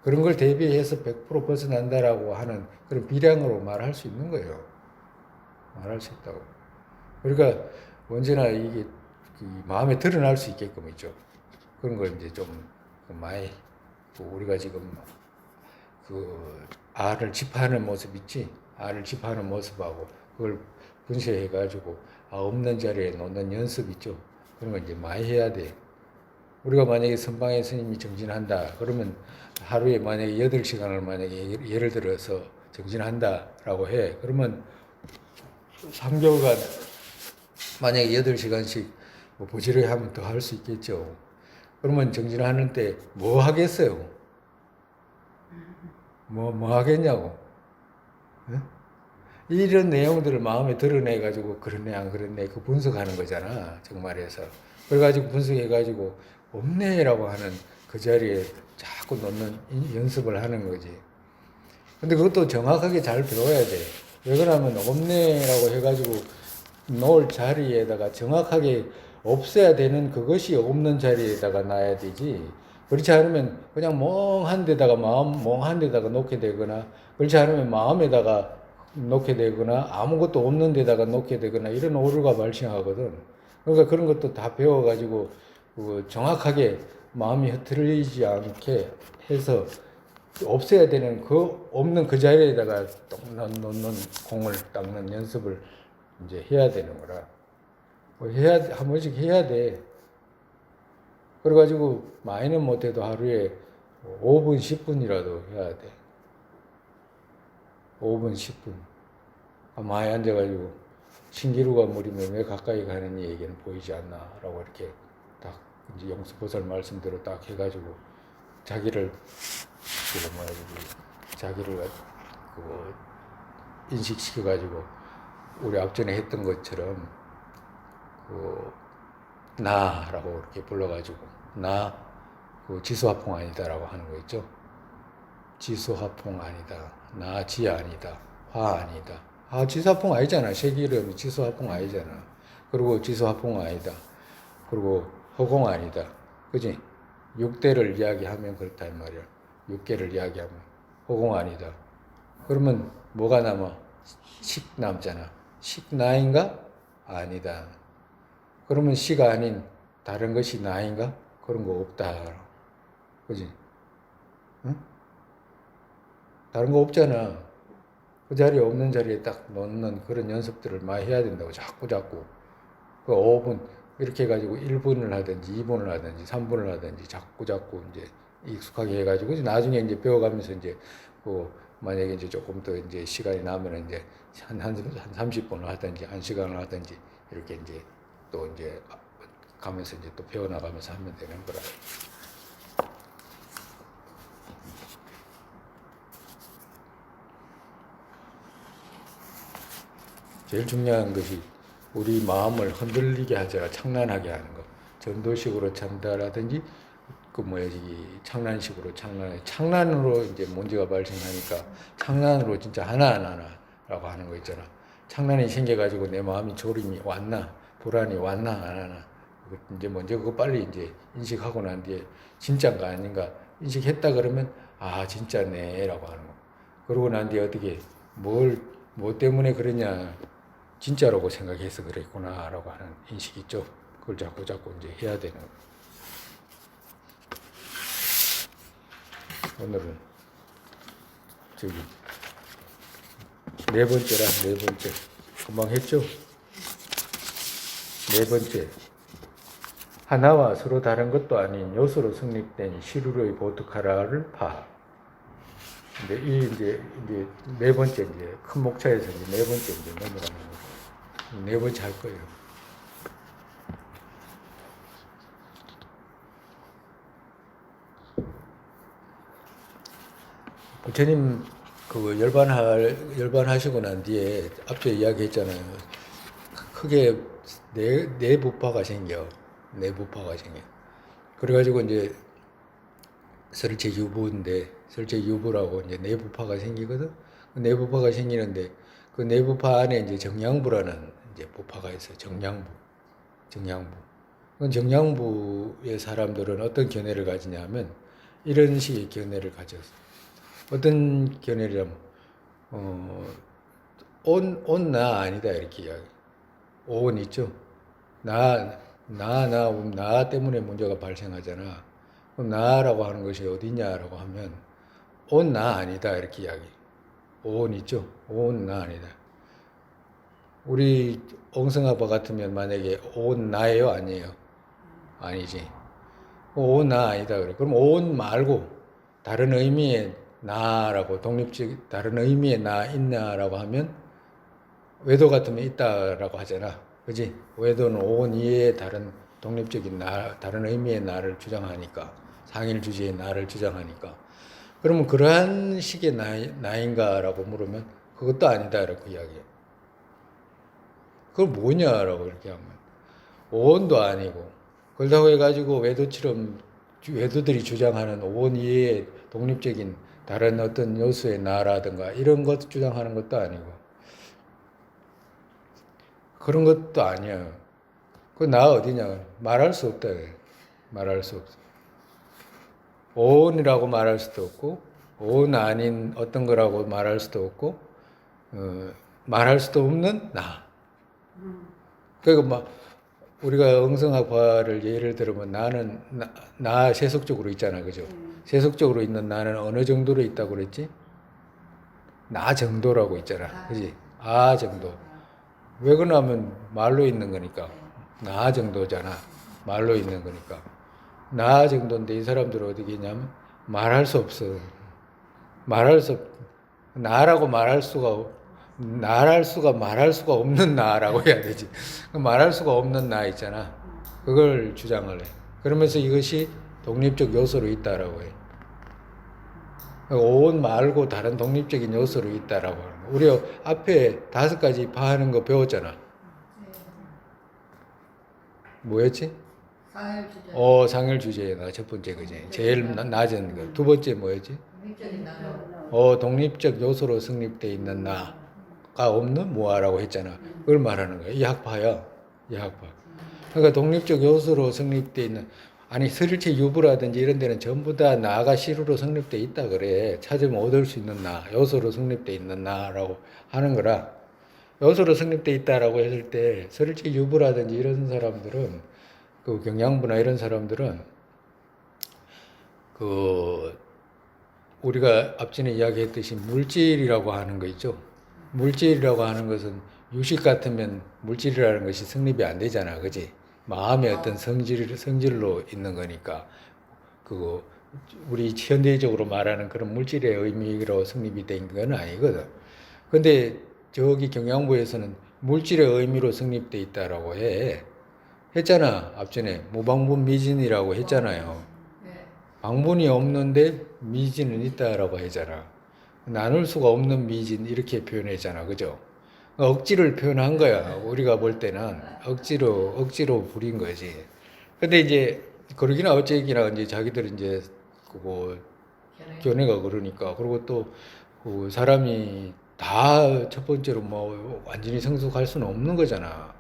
그런 걸 대비해서 100% 벗어난다라고 하는 그런 비량으로 말할 수 있는 거예요. 말할 수 있다고. 그러니까 언제나 이게 마음에 드러날 수 있게끔 있죠. 그런 걸 이제 좀 많이 우리가 지금 알을 집하는 모습 있지? 알을 집하는 모습하고 그걸 분쇄해가지고 없는 자리에 놓는 연습 있죠? 그런 거 이제 많이 해야 돼. 우리가 만약에 선방의 스님이 정진한다. 그러면 하루에 만약에 8시간을 만약에 예를 들어서 정진한다라고 해. 그러면 3개월간 만약에 8시간씩 뭐 부지런히 하면 더 할 수 있겠죠. 그러면 정진하는 때 뭐 하겠어요? 뭐 하겠냐고. 예? 이런 내용들을 마음에 드러내가지고 그렇네, 안 그렇네, 그 분석하는 거잖아. 정말에서. 그래가지고 분석해가지고 없네라고 하는 그 자리에 자꾸 놓는 연습을 하는 거지. 근데 그것도 정확하게 잘 배워야 돼. 왜 그러냐면 없네라고 해가지고 놓을 자리에다가 정확하게 없애야 되는 그것이 없는 자리에다가 놔야 되지. 그렇지 않으면 그냥 멍한 데다가 멍한 데다가 놓게 되거나, 그렇지 않으면 마음에다가 놓게 되거나, 아무것도 없는 데다가 놓게 되거나, 이런 오류가 발생하거든. 그러니까 그런 것도 다 배워가지고 정확하게 마음이 흐트러지지 않게 해서 없애야 되는 그 없는 그 자리에다가 놓는 공을 닦는 연습을 이제 해야 되는 거라. 한 번씩 해야 돼. 그래가지고 많이는 못해도 하루에 5분, 10분이라도 해야 돼. 5분, 10분. 많이 앉아가지고 신기루가 무리면 왜 가까이 가느니 얘기는 보이지 않나 라고 이렇게 딱 이제 영수보살 말씀대로 딱 해가지고 자기를 자기를 인식시켜가지고 우리 앞전에 했던 것처럼 나라고 이렇게 불러가지고 지수화풍 아니다라고 하는 거 있죠. 지수화풍 아니다. 나 지 아니다. 화 아니다. 지수화풍 아니잖아. 세기름이 지수화풍 아니잖아. 그리고 지수화풍 아니다. 그리고 허공 아니다. 그지? 6대를 이야기하면 그렇다 이 말이야. 6개를 이야기하면 허공 아니다. 그러면 뭐가 남아? 식 남잖아. 식 나인가? 아니다. 그러면 시가 아닌 다른 것이 나인가? 그런 거 없다. 그지? 응? 다른 거 없잖아. 그 자리에 없는 자리에 딱 놓는 그런 연습들을 많이 해야 된다고. 자꾸. 그 5분, 이렇게 해가지고 1분을 하든지 2분을 하든지 3분을 하든지 자꾸 이제 익숙하게 해가지고 나중에 이제 배워가면서 이제 만약에 이제 조금 더 이제 시간이 나면 이제 한 30분을 하든지 1시간을 하든지 이렇게 이제 또 이제 가면서 이제 또 배워나가면서 하면 되는 거라. 제일 중요한 것이 우리 마음을 흔들리게 하지 창란하게 하는 것. 전도식으로 전달하든지 장난식으로 장난으로 이제 문제가 발생하니까 장난으로 진짜 하나라고 하는 거 있잖아. 장난이 생겨가지고 내 마음이 졸음이 왔나, 불안이 왔나, 안 왔나. 이제 먼저 그거 빨리 이제 인식하고 난 뒤에 진짜인가 아닌가 인식했다 그러면 진짜네라고 하는 거. 그러고 난 뒤에 어떻게 뭐 때문에 그러냐, 진짜라고 생각해서 그랬구나라고 하는 인식이 있죠. 그걸 자꾸 이제 해야 되는 거. 오늘은 네 번째. 금방 했죠? 네 번째. 하나와 서로 다른 것도 아닌 요소로 성립된 시루의 보트카라를 파. 근데 이제 네 번째 이제 큰 목차에서 이제 네 번째 이제 넘어가는 거예요. 네 번째 할 거예요. 부처님 열반하시고 난 뒤에 앞서 이야기했잖아요. 크게 네 부파가 생겨. 그래가지고 이제 설제유부라고 이제 네 부파가 생기거든. 네 부파가 생기는데 그 네 부파 안에 이제 정량부라는 이제 부파가 있어요. 정량부. 그 정량부의 사람들은 어떤 견해를 가지냐면 이런 식의 견해를 가졌어. 어떤 견해라면 나 아니다 이렇게 이야기. 온 있죠. 나 때문에 문제가 발생하잖아. 그럼 나라고 하는 것이 어디냐라고 하면 온 나 아니다 이렇게 이야기. 온 있죠. 온 나 아니다. 우리 옹성아빠 같으면 만약에 온 나예요 아니에요? 아니지. 온 나 아니다 그래. 그럼 온 말고 다른 의미의 나라고 다른 의미의 나 있나라고 하면 외도 같으면 있다라고 하잖아. 그지? 외도는 온 이외의 다른 독립적인 다른 의미의 나를 주장하니까, 상일 주제의 나를 주장하니까. 그러면 그러한 식의 나인가라고 물으면 그것도 아니다라고 이야기해요. 그걸 뭐냐라고 이렇게 하면 오온도 아니고, 그렇다고 해가지고 외도들이 주장하는 오온 이외의 독립적인 다른 어떤 요소의 나라든가 이런 것 주장하는 것도 아니고, 그런 것도 아니야. 그 나 어디냐? 말할 수 없다. 말할 수 없어. 오온이라고 말할 수도 없고, 오온 아닌 어떤 거라고 말할 수도 없고, 말할 수도 없는 나. 그러니까 막 우리가 응성학파를 예를 들면 나는 나 세속적으로 있잖아, 그죠? 세속적으로 있는 나는 어느 정도로 있다고 그랬지? 나 정도라고 있잖아, 그지? 아 정도. 왜 그러냐면 말로 있는 거니까. 나 정도잖아. 말로 있는 거니까. 나 정도인데 이 사람들은 어떻게 했냐면 말할 수 없어. 말할 수 나라고 말할 수가 말할 수가 없는 나라고 해야 되지. 말할 수가 없는 나 있잖아. 그걸 주장을 해. 그러면서 이것이 독립적 요소로 있다라고 해. 오온 말고 다른 독립적인 요소로 있다라고 하는 거. 우리 앞에 5가지 파하는 거 배웠잖아. 뭐였지? 상일 주제가 첫 번째 그지. 제일 낮은 거. 두 번째 뭐였지? 독립적 요소로 성립되어 있는 나가 없는 무아라고 했잖아. 그걸 말하는 거야. 이 학파야. 이 학파. 그러니까 독립적 요소로 성립되어 있는, 아니 설치 유부라든지 이런 데는 전부 다 나가 실으로 성립되어 있다 그래. 찾으면 얻을 수 있는 나, 요소로 성립되어 있는 나라고 하는 거라. 요소로 성립되어 있다라고 했을 때 설치 유부라든지 이런 사람들은, 그 경양부나 이런 사람들은 그 우리가 앞전에 이야기했듯이 물질이라고 하는 거 있죠. 물질이라고 하는 것은 유식 같으면 물질이라는 것이 성립이 안 되잖아, 그지? 마음의 어떤 성질로 있는 거니까. 그거 우리 현대적으로 말하는 그런 물질의 의미로 성립이 된 건 아니거든. 근데 저기 경양부에서는 물질의 의미로 성립돼 있다라고 했잖아. 앞전에 무방분 미진이라고 했잖아요. 방분이 없는데 미진은 있다라고 하잖아. 나눌 수가 없는 미진 이렇게 표현했잖아, 그죠? 억지를 표현한 거야. 우리가 볼 때는 억지로 부린 거지. 근데 이제 그러기나 어쩌기나 이제 자기들은 이제 그거 견해가 그러니까. 그리고 또 그 사람이 다 첫 번째로 뭐 완전히 성숙할 수는 없는 거잖아.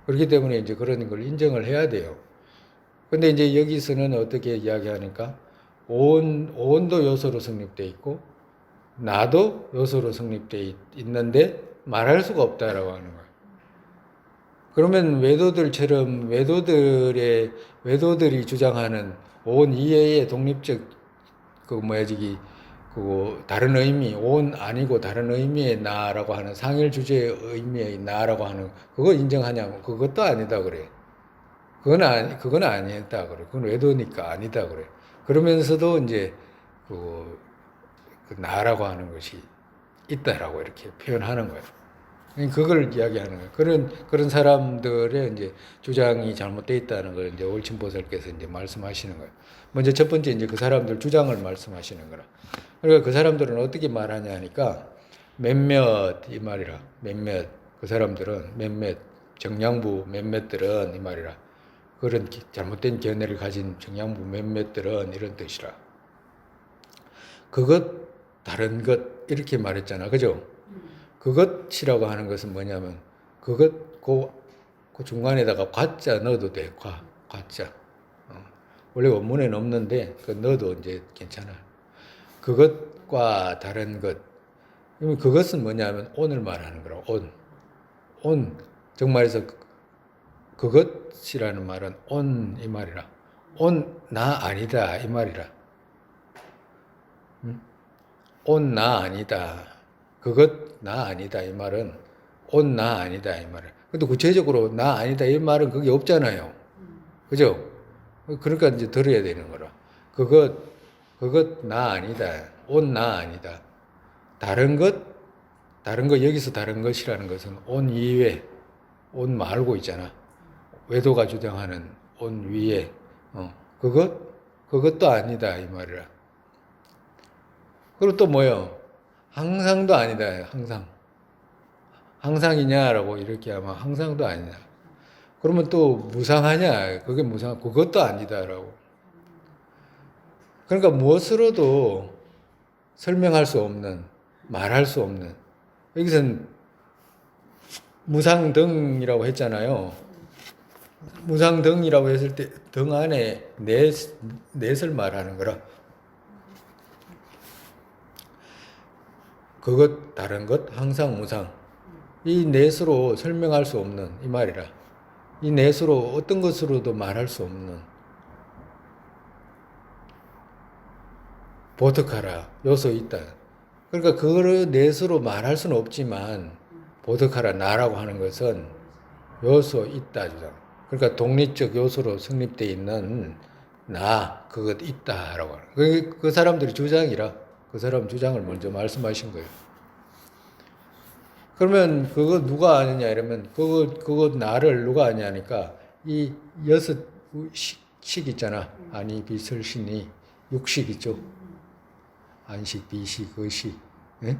그렇기 때문에 이제 그런 걸 인정을 해야 돼요. 근데 이제 여기서는 어떻게 이야기하니까 오온도 요소로 성립돼 있고 나도 요소로 성립돼 있는데 말할 수가 없다라고 하는 거예요. 그러면 외도들이 주장하는 온 이외의 독립적 그 다른 의미, 온 아니고 다른 의미의 나라고 하는 상일 주제의 의미의 나라고 하는 그거 인정하냐면 그것도 아니다 그래. 그건 아니다 그래. 그건 외도니까 아니다 그래. 그러면서도 이제 그 나라고 하는 것이 있다라고 이렇게 표현하는 거예요. 그걸 이야기하는 거예요. 그런 사람들의 이제 주장이 잘못되어 있다는 걸 이제 올침보살께서 이제 말씀하시는 거예요. 먼저 첫 번째 이제 그 사람들 주장을 말씀하시는 거라. 그러니까 그 사람들은 어떻게 말하냐 하니까 몇몇 이 말이라. 몇몇 그 사람들은 몇몇 정량부 몇몇들은 이 말이라. 그런 잘못된 견해를 가진 정량부 몇몇들은 이런 뜻이라. 그것 다른 것 이렇게 말했잖아, 그죠? 그것이라고 하는 것은 뭐냐면 그 중간에다가 과자 넣어도 돼. 과자. 원래 원문에는 없는데 그 넣어도 이제 괜찮아. 그것과 다른 것. 그러면 그것은 뭐냐면 온을 말하는 거라. 온. 정말에서 그것이라는 말은 온 이 말이라. 온 나 아니다 이 말이라. 온 나 아니다. 그것 나 아니다 이 말은 온 나 아니다 이 말이야. 근데 구체적으로 나 아니다 이 말은 그게 없잖아요. 그죠? 그러니까 이제 들어야 되는 거라. 그것 나 아니다. 온 나 아니다. 다른 것 여기서 다른 것이라는 것은 온 이외 온 말고 있잖아. 외도가 주장하는 온 위에 그것도 아니다 이 말이라. 그리고 또 뭐요? 항상도 아니다. 항상이냐라고 이렇게 하면 항상도 아니냐. 그러면 또 무상하냐? 그게 그것도 아니다라고. 그러니까 무엇으로도 설명할 수 없는, 말할 수 없는. 여기서는 무상등이라고 했잖아요. 무상등이라고 했을 때 등 안에 넷을 말하는 거라. 그것, 다른 것, 항상 무상. 이 넷으로 설명할 수 없는 이 말이라. 이 넷으로 어떤 것으로도 말할 수 없는. 보득하라. 요소 있다. 그러니까 그거를 넷으로 말할 수는 없지만 보득하라. 나라고 하는 것은 요소 있다. 그러니까 독립적 요소로 성립되어 있는 나, 그것 있다라고 하는 거예요. 그 사람들이 주장이라 그 사람 주장을 먼저 말씀하신 거예요. 그러면 그거 누가 아느냐 이러면 그거 나를 누가 아냐니까 이 여섯 식 있잖아. 아니 비설신이 육식 있죠. 안식, 비식, 의식. 네?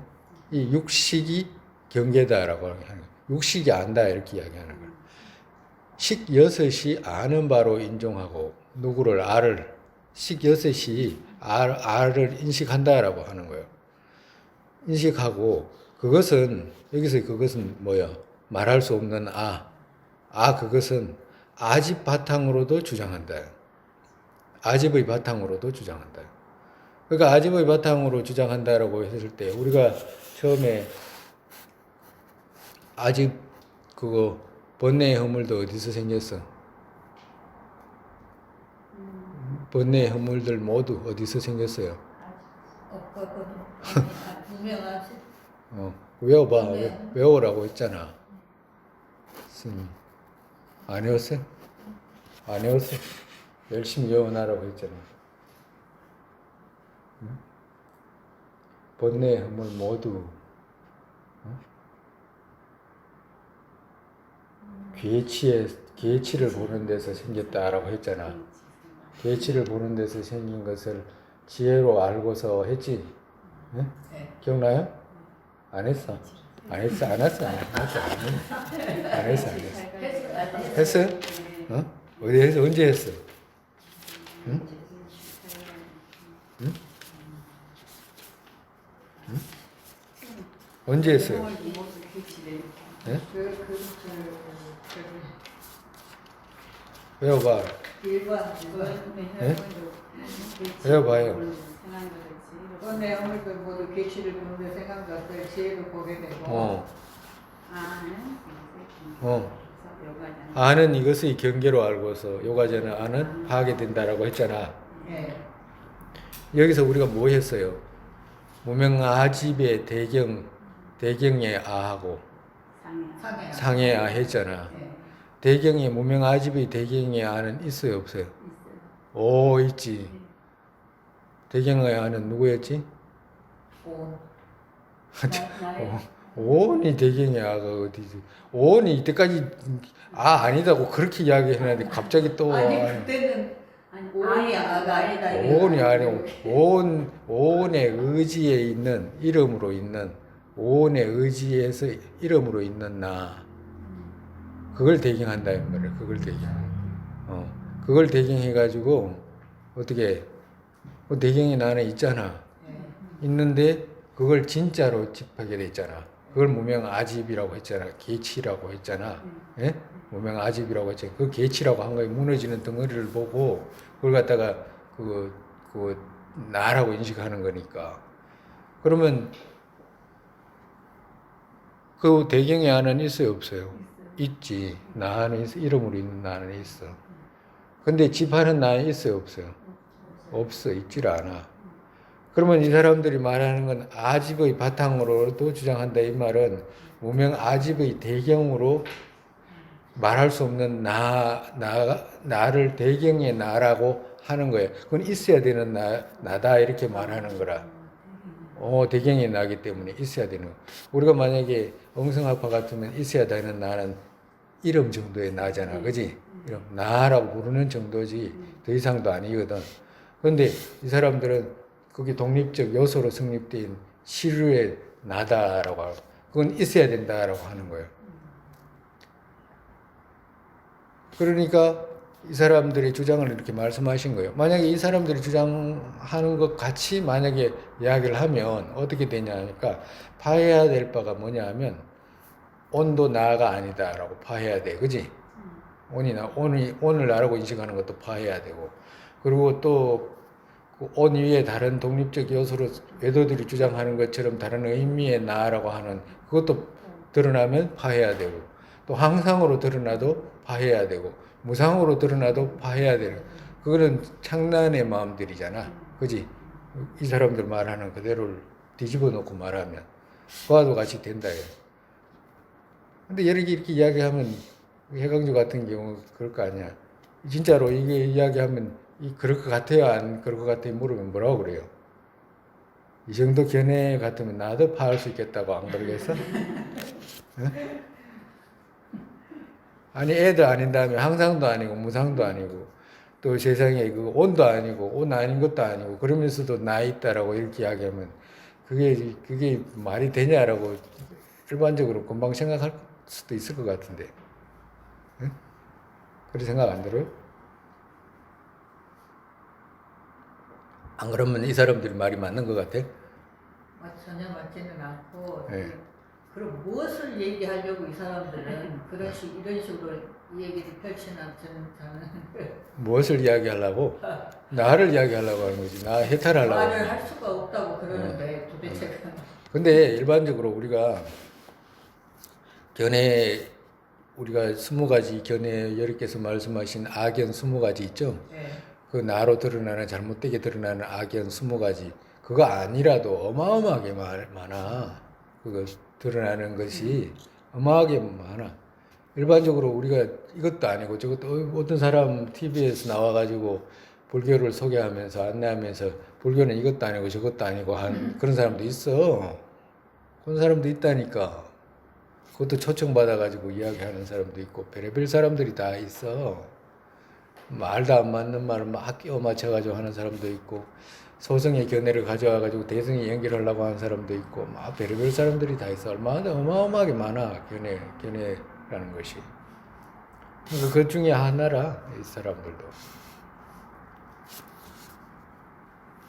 이 육식이 경계다라고 하는 거예요. 육식이 안다 이렇게 이야기하는 거예요. 식 여섯이 아는 바로 인정하고 누구를 알을 식 여섯이 알을 인식한다라고 하는 거예요. 인식하고 그것은 여기서 그것은 뭐야? 말할 수 없는 그것은 아집 바탕으로도 주장한다. 아집의 바탕으로도 주장한다. 그러니까 아집의 바탕으로 주장한다라고 했을 때 우리가 처음에 아집 그거 번뇌의 허물도 어디서 생겼어? 번뇌의 허물들 모두 어디서 생겼어요? 분명하지. 외워봐. 외우라고 했잖아. 스님. 안 외웠어요? 안 외웠어요? 열심히 외워놔라고 했잖아. 번뇌의 허물 모두 계치를 보는 데서 생겼다라고 했잖아. 계치를 보는 데서 생긴 것을 지혜로 알고서 했지? 네? 기억나요? 안 했어? 안 했어? 안 했어? 안 했어? 안 했어? 안 했어? 했어? 어디 했어? 언제 했어? 응? 응? 응? 언제 했어요? 네? 외워봐. 네? 외워봐요. 번뇌 허물들 모두 계치를 보는데 생각났어요. 지혜도 보게 되고. 아는 이것의 경계로 알고서 요가제는 아는 하게 된다라고 했잖아. 네. 여기서 우리가 뭐 했어요? 무명아집의 대경의 아하고 상의 아 했잖아. 네. 대경의 무명아집의 대경의 아는 있어요 없어요? 오 있지. 대경의 아는 누구였지? 오온이 대경의 아가 어디지? 오온이 이때까지 아니다고 그렇게 이야기했는데 갑자기 또 아니 그때는 오온이 아가 아니다. 오온이 아니고 오온의 의지에 있는 이름으로 있는 오온의 의지에서 이름으로 있는 나 그걸 대경한다 이 말이야. 그걸 대경. 그걸 대경해가지고 어떻게 대경이 나는 있잖아. 있는데 그걸 진짜로 집하게 됐잖아. 그걸 무명아집이라고 했잖아. 계치라고 했잖아. 예? 무명아집이라고 했잖아. 그 계치라고 한 거에 무너지는 덩어리를 보고 그걸 갖다가 그 나라고 인식하는 거니까. 그러면 그 대경의 안은 있어요 없어요? 있지. 나는 있어. 이름으로 있는 나는 있어. 근데 집하는 나는 있어요 없어요? 없어. 있질 않아. 그러면 이 사람들이 말하는 건 아집의 바탕으로도 주장한다. 이 말은 무명 아집의 대경으로 말할 수 없는 나를 대경의 나라고 하는 거예요. 그건 있어야 되는 나다 이렇게 말하는 거라. 대경의 나기 때문에 있어야 되는 거. 우리가 만약에 엉성학파 같으면 있어야 되는 나는 이름 정도의 나잖아, 그지? 이름 나라고 부르는 정도지 더 이상도 아니거든. 그런데 이 사람들은 그게 독립적 요소로 성립된 시류의 나다라고 하고, 그건 있어야 된다라고 하는 거예요. 그러니까 이 사람들의 주장을 이렇게 말씀하신 거예요. 만약에 이 사람들이 주장하는 것 같이 만약에 이야기를 하면 어떻게 되냐 하니까 파해야 될 바가 뭐냐 하면 온도 나가 아니다라고 파해야 돼. 그지? 온을 나라고 인식하는 것도 파해야 되고, 그리고 또 그 온 위에 다른 독립적 요소로 외도들이 주장하는 것처럼 다른 의미의 나라고 하는 그것도 드러나면 파해야 되고, 또 항상으로 드러나도 파해야 되고, 무상으로 드러나도 파해야 되는, 그거는 창란의 마음들이잖아. 그지? 이 사람들 말하는 그대로를 뒤집어 놓고 말하면 그와도 같이 된다. 근데 이렇게 이야기하면 해강주 같은 경우 그럴 거 아니야. 진짜로 이게 이야기하면 그럴 것 같아요, 안 그럴 것 같아요 물으면 뭐라고 그래요? 이 정도 견해 같으면 나도 파할 수 있겠다고 안 그러겠어? 응? 아니 애도 아닌 다음에 항상도 아니고 무상도 아니고 또 세상에 그 온도 아니고 온 아닌 것도 아니고 그러면서도 나 있다라고 이렇게 이야기하면 그게 말이 되냐라고 일반적으로 금방 생각할 수도 있을 것 같은데, 응? 그런 생각 안 들어요? 안 그러면 이 사람들이 말이 맞는 것 같아? 전혀 맞지는 않고 네. 그럼 무엇을 얘기하려고 이 사람들은 이런 식으로 이 얘기를 펼치나 저는 무엇을 이야기하려고? 나를 이야기하려고 하는 거지. 나 해탈하려고. 말을 할 수가 없다고 그러는데 도대체 근데 일반적으로 우리가 우리가 20가지 견해 여러께서 말씀하신 악연 20가지 있죠? 네. 그 나로 드러나는 잘못되게 드러나는 악연 20가지 그거 아니라도 어마어마하게 많아. 그거 드러나는 것이 어마하게 많아. 일반적으로 우리가 이것도 아니고 저것도 어떤 사람 TV에서 나와가지고 불교를 소개하면서 안내하면서 불교는 이것도 아니고 저것도 아니고 한 그런 사람도 있어. 그런 사람도 있다니까. 그것도 초청받아가지고 이야기하는 사람도 있고 별의별 사람들이 다 있어. 말도 안 맞는 말을 막 끼워 맞춰가지고 하는 사람도 있고 소성의 견해를 가져와가지고 대성에 연결하려고 하는 사람도 있고 막 별의별 사람들이 다 있어. 얼마나 어마어마하게 많아 견해라는 것이. 그 중에 하나라 이 사람들도.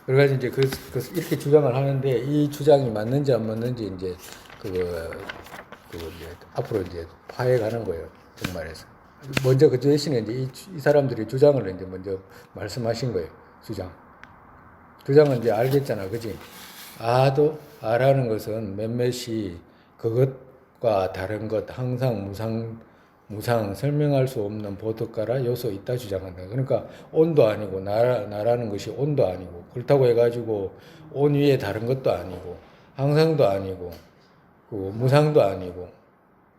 그래가지고 이제 이렇게 주장을 하는데 이 주장이 맞는지 안 맞는지 이제 이제 앞으로 이제 파해가는 거예요. 정말에서. 먼저 그 대신에 이제 이 사람들이 주장을 이제 먼저 말씀하신 거예요. 주장은 이제 알겠잖아, 그지? 아라는 것은 몇몇이 그것과 다른 것, 항상 무상 설명할 수 없는 보드가라 요소 있다 주장한다. 그러니까 온도 아니고 나라는 것이 온도 아니고 그렇다고 해가지고 온 위에 다른 것도 아니고 항상도 아니고 그 무상도 아니고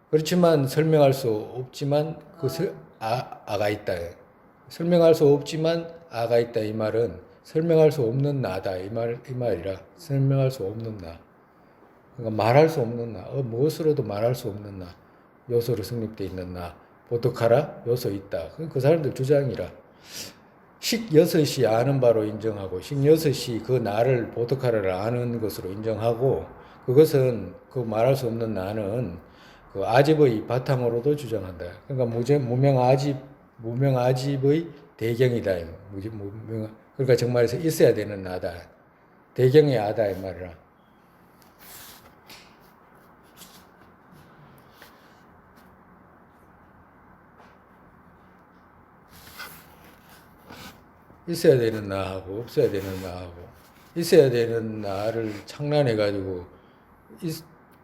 그렇지만 설명할 수 없지만 아가 있다. 설명할 수 없지만 아가 있다 이 말은 설명할 수 없는 나다 이 말이라. 설명할 수 없는 나. 그러니까 말할 수 없는 나. 무엇으로도 말할 수 없는 나. 요소로 성립되어 있는 나. 보톡하라 요소 있다. 그 사람들 주장이라. 식 6이 아는 바로 인정하고 식 6이 그 나를 보톡하라를 아는 것으로 인정하고 그것은 그 말할 수 없는 나는 그 아집의 바탕으로도 주장한다. 그러니까 무명아집의 대경이다. 그러니까 정말에서 있어야 되는 나다. 대경의 아다 이 말이라. 있어야 되는 나하고 없어야 되는 나하고 있어야 되는 나를 창란해가지고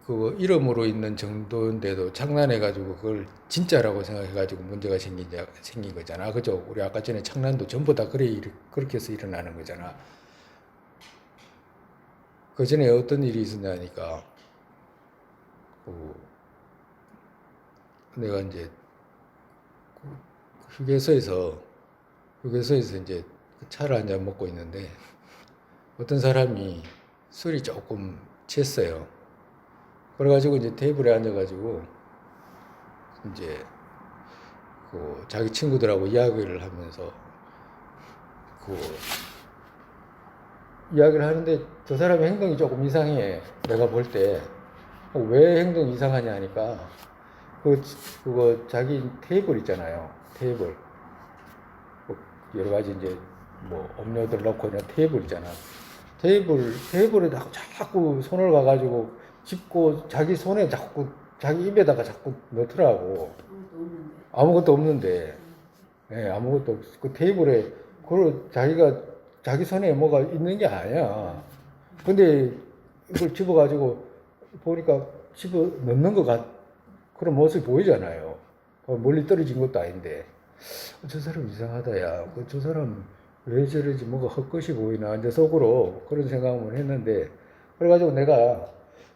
그 이름으로 있는 정도인데도 창란해가지고 그걸 진짜라고 생각해가지고 문제가 생긴 거잖아. 그죠? 우리 아까 전에 창란도 전부 다 그렇게 해서 일어나는 거잖아. 그 전에 어떤 일이 있었냐니까 내가 이제 휴게소에서 이제 차를 한잔 먹고 있는데 어떤 사람이 술이 조금 취했어요. 그래가지고 이제 테이블에 앉아가지고 이제 그 자기 친구들하고 이야기를 하면서 그 이야기를 하는데 저 사람의 행동이 조금 이상해. 내가 볼 때 왜 행동이 이상하냐 하니까 그거 자기 테이블 있잖아요. 테이블 뭐 여러 가지 이제 뭐 음료들 넣고 있는 테이블 있잖아. 테이블에 자꾸 손을 가가지고 짚고 자기 손에 자꾸 자기 입에다가 자꾸 넣더라고. 아무것도 없는데, 예, 아무것도 없. 그 테이블에 그걸 자기 손에 뭐가 있는 게 아니야. 근데 이걸 집어가지고 보니까 집어 넣는 것 그런 모습이 보이잖아요. 멀리 떨어진 것도 아닌데. 저 사람 이상하다, 야. 저 사람 왜 저러지? 뭐가 헛것이 보이나. 이제 속으로 그런 생각을 했는데, 그래가지고 내가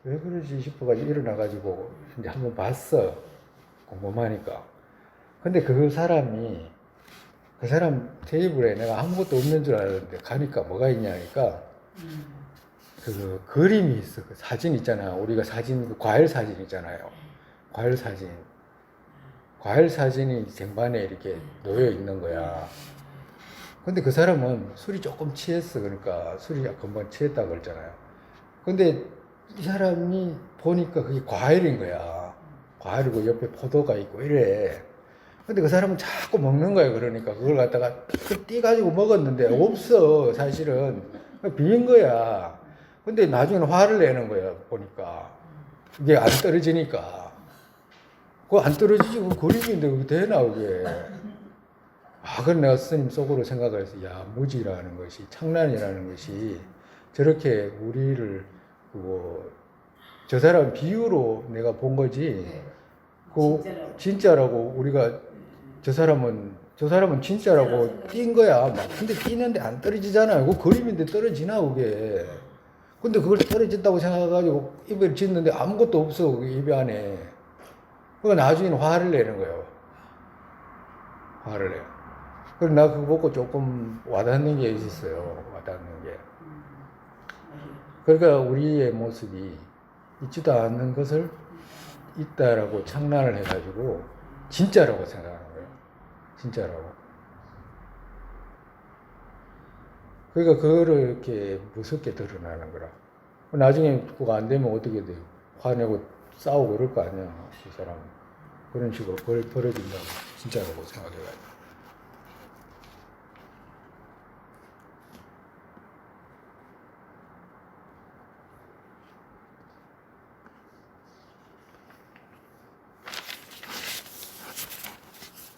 왜 그러지 싶어가지고 일어나가지고 이제 한번 봤어. 궁금하니까. 근데 그 사람 테이블에 내가 아무것도 없는 줄 알았는데 가니까 뭐가 있냐니까 그 그림이 있어. 그 사진 있잖아. 우리가 사진, 그 과일 사진 있잖아요. 과일 사진이 쟁반에 이렇게 놓여 있는 거야. 근데 그 사람은 술이 조금 취했어. 그러니까 술이 금방 취했다고 그랬잖아요. 근데 이 사람이 보니까 그게 과일인 거야. 과일이고 옆에 포도가 있고 이래. 근데 그 사람은 자꾸 먹는 거야. 그러니까 그걸 갖다가 띠가지고 먹었는데 없어. 사실은 비인 거야. 근데 나중에는 화를 내는 거야. 보니까 이게 안 떨어지니까. 그거 안 떨어지지. 그 그림인데 그게 되나 그게. 그건 내가 스님 속으로 생각을 해서, 야, 무지라는 것이, 창란이라는 것이 저렇게 우리를, 저 사람 비유로 내가 본 거지, 진짜라고 우리가, 저 사람은 진짜라고 띈 거야. 막. 근데 뛰는데 안 떨어지잖아요. 그 그림인데 떨어지나, 그게. 근데 그걸 떨어진다고 생각해가지고 입을 짓는데 아무것도 없어, 그 입 안에. 그러니까 나중에는 화를 내는 거예요. 화를 내요. 그래서 나 그거 보고 조금 와닿는 게 있었어요. 와닿는 게. 그러니까 우리의 모습이 있지도 않는 것을 있다라고 창란을 해가지고 진짜라고 생각하는 거예요. 진짜라고. 그러니까 그거를 이렇게 무섭게 드러나는 거라. 나중에 그거 안 되면 어떻게 돼요? 화내고 싸우고 그럴 거 아니야. 그 사람. 그런 식으로 벌어진다고 진짜라고 생각해가지고.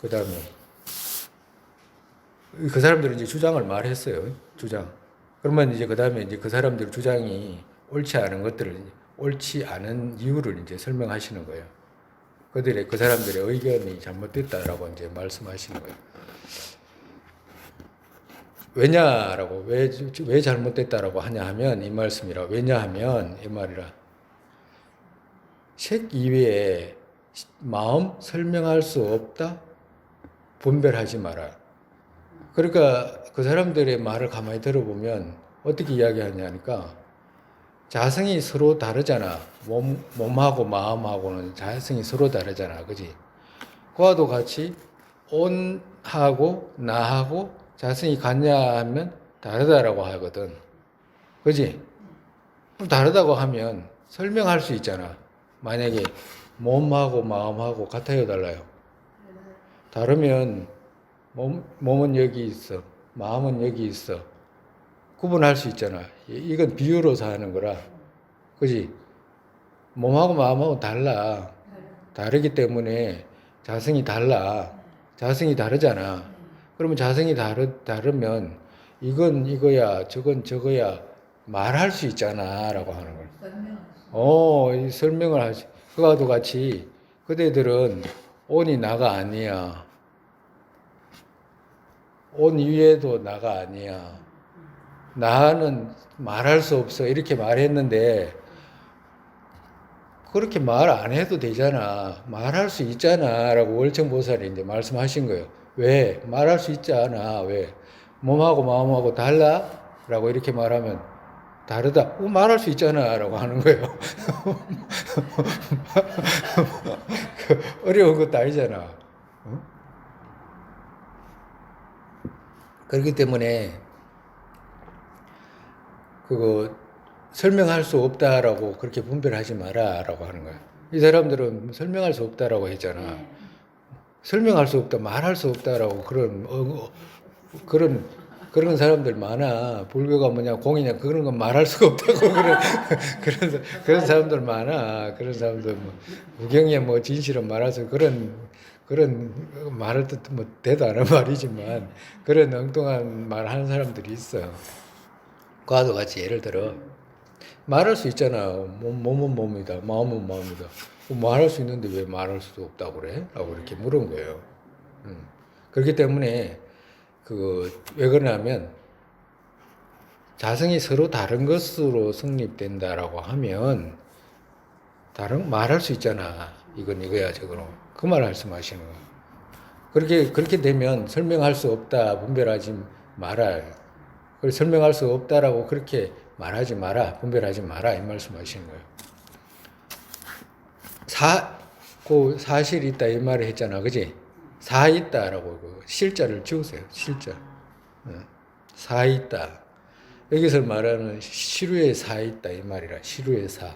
그 다음에 그 사람들은 이제 주장을 말했어요. 주장. 그러면 이제 그 다음에 이제 그 사람들 주장이 옳지 않은 이유를 이제 설명하시는 거예요. 그 사람들의 의견이 잘못됐다라고 이제 말씀하시는 거예요. 왜냐라고, 왜 잘못됐다라고 하냐 하면 이 말씀이라. 왜냐하면 이 말이라. 색 이외에 마음 설명할 수 없다? 분별하지 마라. 그러니까 그 사람들의 말을 가만히 들어보면 어떻게 이야기하냐니까 자성이 서로 다르잖아. 몸하고 마음하고는 자성이 서로 다르잖아. 그지? 그와도 같이 온하고 나하고 자성이 같냐 하면 다르다라고 하거든. 그지? 그럼 다르다고 하면 설명할 수 있잖아. 만약에 몸하고 마음하고 같아요, 달라요? 다르면 몸은 여기 있어, 마음은 여기 있어. 구분할 수 있잖아. 이건 비유로서 하는 거라. 그지? 몸하고 마음하고 달라. 다르기 때문에 자성이 달라. 자성이 다르잖아. 그러면 자성이 다르면 이건 이거야, 저건 저거야 말할 수 있잖아 라고 하는 거야. 설명을 하지. 그와도 같이 그대들은 온이 나가 아니야. 온 위에도 나가 아니야. 나는 말할 수 없어. 이렇게 말했는데 그렇게 말 안 해도 되잖아. 말할 수 있잖아 라고 월청보살이 이제 말씀하신 거예요. 왜? 말할 수 있잖아. 왜? 몸하고 마음하고 달라? 라고 이렇게 말하면 다르다. 말할 수 있잖아 라고 하는 거예요. 어려운 것도 아니잖아. 그렇기 때문에 그거 설명할 수 없다라고 그렇게 분별하지 마라라고 하는 거야. 이 사람들은 설명할 수 없다라고 했잖아. 네. 설명할 수 없다, 말할 수 없다라고 그런 그런 사람들 많아. 불교가 뭐냐 공이냐 그런 건 말할 수가 없다고 그런 사람들 많아. 그런 사람들 뭐 우경에 뭐 진실은 말할 수 그런 말할 뜻 뭐 대도 않은 말이지만 그런 엉뚱한 말 하는 사람들이 있어. 과도 같이 예를 들어 말할 수 있잖아. 몸은 몸이다, 마음은 마음이다. 말할 수 있는데 왜 말할 수 없다고 그래? 라고 이렇게 물은 거예요. 그렇기 때문에 왜 그러냐면 자성이 서로 다른 것으로 성립된다라고 하면 말할 수 있잖아. 이건 이거야 저거는. 그 말 말씀하시는 거야. 그렇게 되면 설명할 수 없다 분별하지 마라. 설명할 수 없다라고 그렇게 말하지 마라, 분별하지 마라 이 말씀하시는 거예요. 사실이 있다 이 말을 했잖아, 그지? 사 있다라고 실자를 지우세요. 실자. 사 있다. 여기서 말하는 시루의 사 있다 이 말이라. 시루의 사.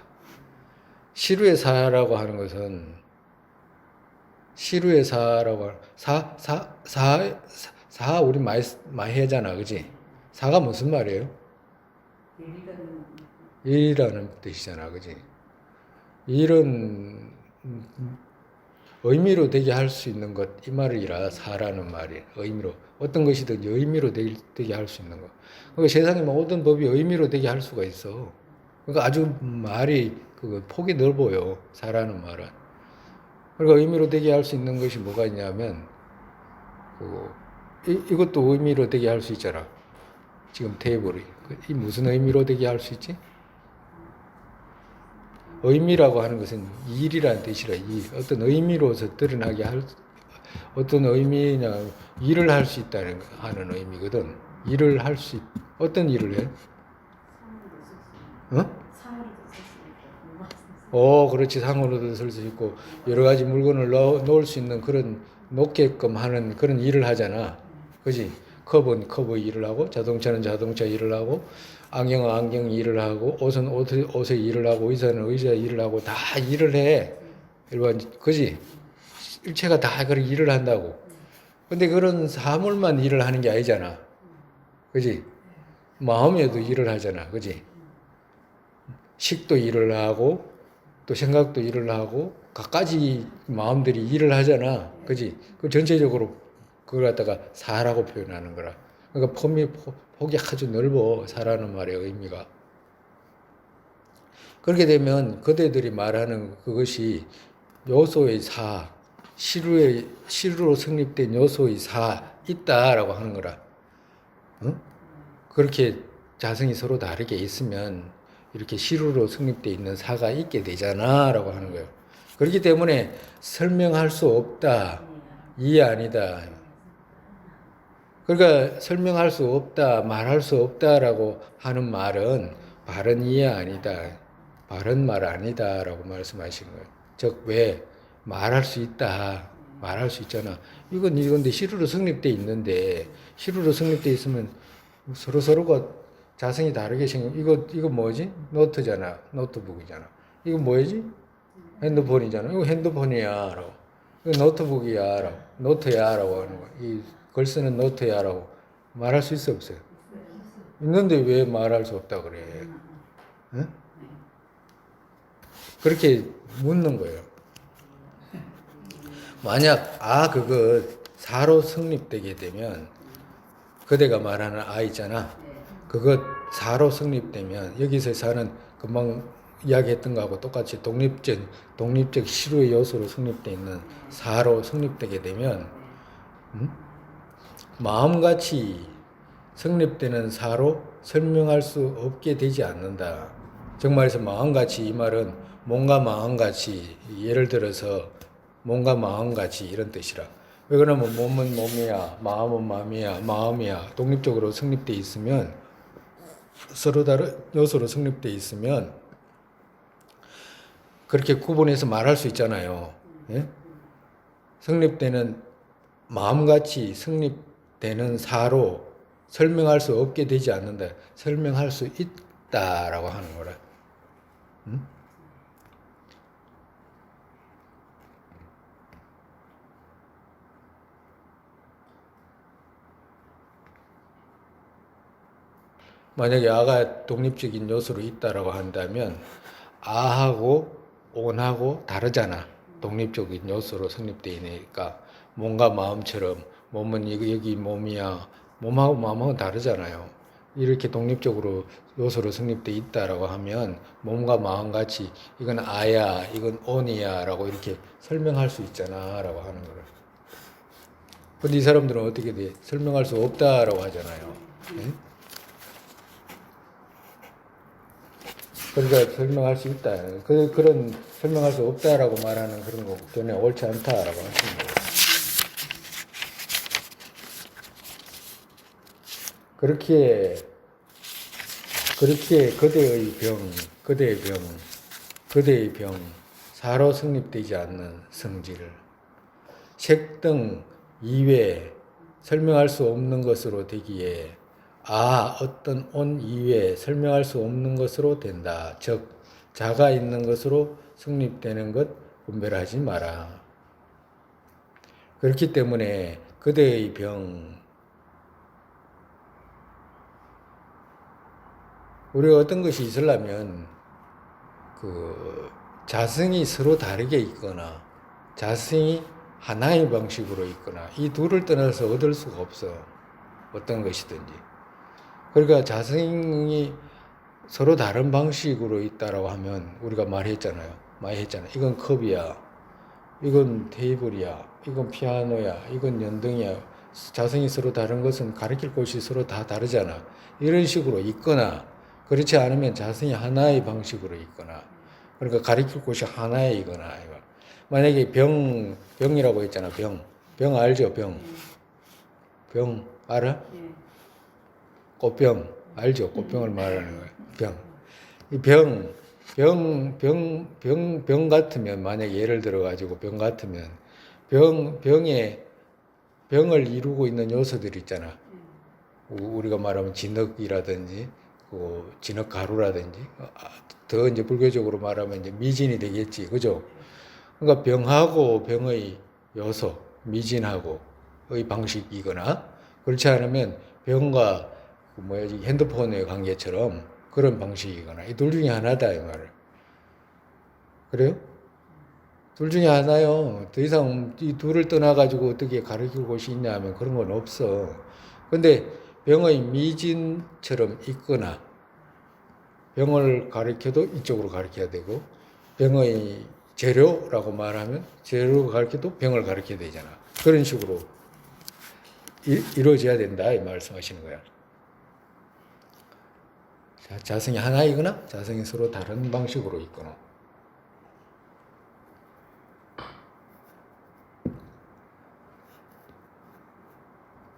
시루의 사라고 하는 것은 시루의 사라고 사 우리 많이 하잖아, 그지? 사가 무슨 말이에요? 일이라는 뜻이잖아, 그지? 일은 의미로 되게 할 수 있는 것, 이 말이라 사라는 말이 의미로 어떤 것이든지 의미로 되게 할 수 있는 것. 그러니까 세상에 모든 법이 의미로 되게 할 수가 있어. 그러니까 아주 말이 폭이 넓어요. 사라는 말은. 그러니까 의미로 되게 할 수 있는 것이 뭐가 있냐면 이것도 의미로 되게 할 수 있잖아. 지금 테이블이 이 무슨 의미로 되게 할 수 있지? 의미라고 하는 것은 일이라는 뜻이라 어떤 의미로서 드러나게 어떤 의미냐 일을 할 수 있다는 하는 의미거든. 일을 할 수 어떤 일을 해? 그렇지. 상으로도 쓸 수 있고 여러 가지 물건을 놓을 수 있는 그런 놓게끔 하는 그런 일을 하잖아. 그지? 컵은 컵의 일을 하고 자동차는 자동차 일을 하고 안경은 안경 일을 하고 옷은 옷의 일을 하고 의자는 의자 일을 하고 다 일을 해. 일반 그지? 일체가 다 그런 일을 한다고. 근데 그런 사물만 일을 하는 게 아니잖아. 그지? 마음에도 일을 하잖아. 그지? 식도 일을 하고 또 생각도 일을 하고 갖가지 마음들이 일을 하잖아. 그지? 그 전체적으로 그걸 갖다가 사라고 표현하는 거라. 그러니까 폭이 아주 넓어. 사라는 말의 의미가. 그렇게 되면 그대들이 말하는 그것이 요소의 사, 시루로 성립된 요소의 사 있다라고 하는 거라. 응? 그렇게 자성이 서로 다르게 있으면 이렇게 시루로 성립되어 있는 사가 있게 되잖아라고 하는 거예요. 그렇기 때문에 설명할 수 없다, 이해 아니다. 그러니까 설명할 수 없다, 말할 수 없다라고 하는 말은 바른 이해 아니다, 바른 말 아니다라고 말씀하시는 거예요. 즉 왜 말할 수 있다, 말할 수 있잖아. 이건데 시루로 성립되어 있는데 시루로 성립되어 있으면 서로가 자성이 다르게 이거 뭐지? 노트잖아. 노트북이잖아. 이거 뭐지? 핸드폰이잖아. 이거 핸드폰이야. 라고. 이거 노트북이야. 라고. 노트야. 라고 하는 거야. 이 글 쓰는 노트야. 라고 말할 수 있어 없어요? 있는데 왜 말할 수 없다 그래? 응? 그렇게 묻는 거예요. 만약 그거 사로 성립되게 되면 그대가 말하는 있잖아. 그것 사로 성립되면 여기서 사는 금방 이야기했던 거하고 똑같이 독립적 시루의 요소로 성립되어 있는 사로 성립되게 되면 마음같이 성립되는 사로 설명할 수 없게 되지 않는다. 정말에서 마음같이 이 말은 몸과 마음같이 예를 들어서 몸과 마음같이 이런 뜻이라. 왜 그러면 몸은 몸이야, 마음은 마음이야 독립적으로 성립되어 있으면 서로 다른 요소로 성립되어 있으면 그렇게 구분해서 말할 수 있잖아요. 예? 성립되는 마음같이 성립되는 사로 설명할 수 없게 되지 않는다. 설명할 수 있다라고 하는 거라. 응? 만약에 아가 독립적인 요소로 있다라고 한다면 아하고 온하고 다르잖아. 독립적인 요소로 성립되어 있으니까 몸과 마음처럼 몸은 여기 몸이야. 몸하고 마음하고 다르잖아요. 이렇게 독립적으로 요소로 성립되어 있다라고 하면 몸과 마음 같이 이건 아야, 이건 온이야라고 이렇게 설명할 수 있잖아라고 하는 거를. 근데 이 사람들은 어떻게 돼? 설명할 수 없다라고 하잖아요. 네? 그러니까 설명할 수 있다. 그런 설명할 수 없다라고 말하는 그런 거 전혀 옳지 않다라고 하시는 거예요. 그렇게 그대의 병, 사로 성립되지 않는 성질, 색 등 이외 설명할 수 없는 것으로 되기에 어떤 온 이외에 설명할 수 없는 것으로 된다. 즉 자가 있는 것으로 성립되는 것 분별하지 마라. 그렇기 때문에 그대의 병, 우리가 어떤 것이 있으려면 자성이 서로 다르게 있거나 자성이 하나의 방식으로 있거나 이 둘을 떠나서 얻을 수가 없어. 어떤 것이든지. 그러니까 자성이 서로 다른 방식으로 있다라고 하면 우리가 많이 했잖아요. 이건 컵이야. 이건 테이블이야. 이건 피아노야. 이건 연등이야. 자성이 서로 다른 것은 가르칠 곳이 서로 다 다르잖아. 이런 식으로 있거나 그렇지 않으면 자성이 하나의 방식으로 있거나 그러니까 가르칠 곳이 하나이거나 이거. 만약에 병이라고 했잖아. 병 알죠? 병 알아? 꽃병 알죠? 꽃병을 말하는 거예요. 병 같으면 만약에 예를 들어 가지고 병 같으면 병을 이루고 있는 요소들이 있잖아. 우리가 말하면 진흙이라든지 진흙 가루라든지 더 이제 불교적으로 말하면 이제 미진이 되겠지. 그죠? 그러니까 병하고 병의 요소, 미진하고의 방식이거나 그렇지 않으면 병과 핸드폰의 관계처럼 그런 방식이거나 이 둘 중에 하나다 이 말을. 그래요? 둘 중에 하나요. 더 이상 이 둘을 떠나가지고 어떻게 가르칠 곳이 있냐 하면 그런 건 없어. 근데 병의 미진처럼 있거나 병을 가르쳐도 이쪽으로 가르쳐야 되고 병의 재료라고 말하면 재료를 가르쳐도 병을 가르쳐야 되잖아. 그런 식으로 이루어져야 된다 이 말씀하시는 거야. 자성이 하나이거나 자성이 서로 다른 방식으로 있거나.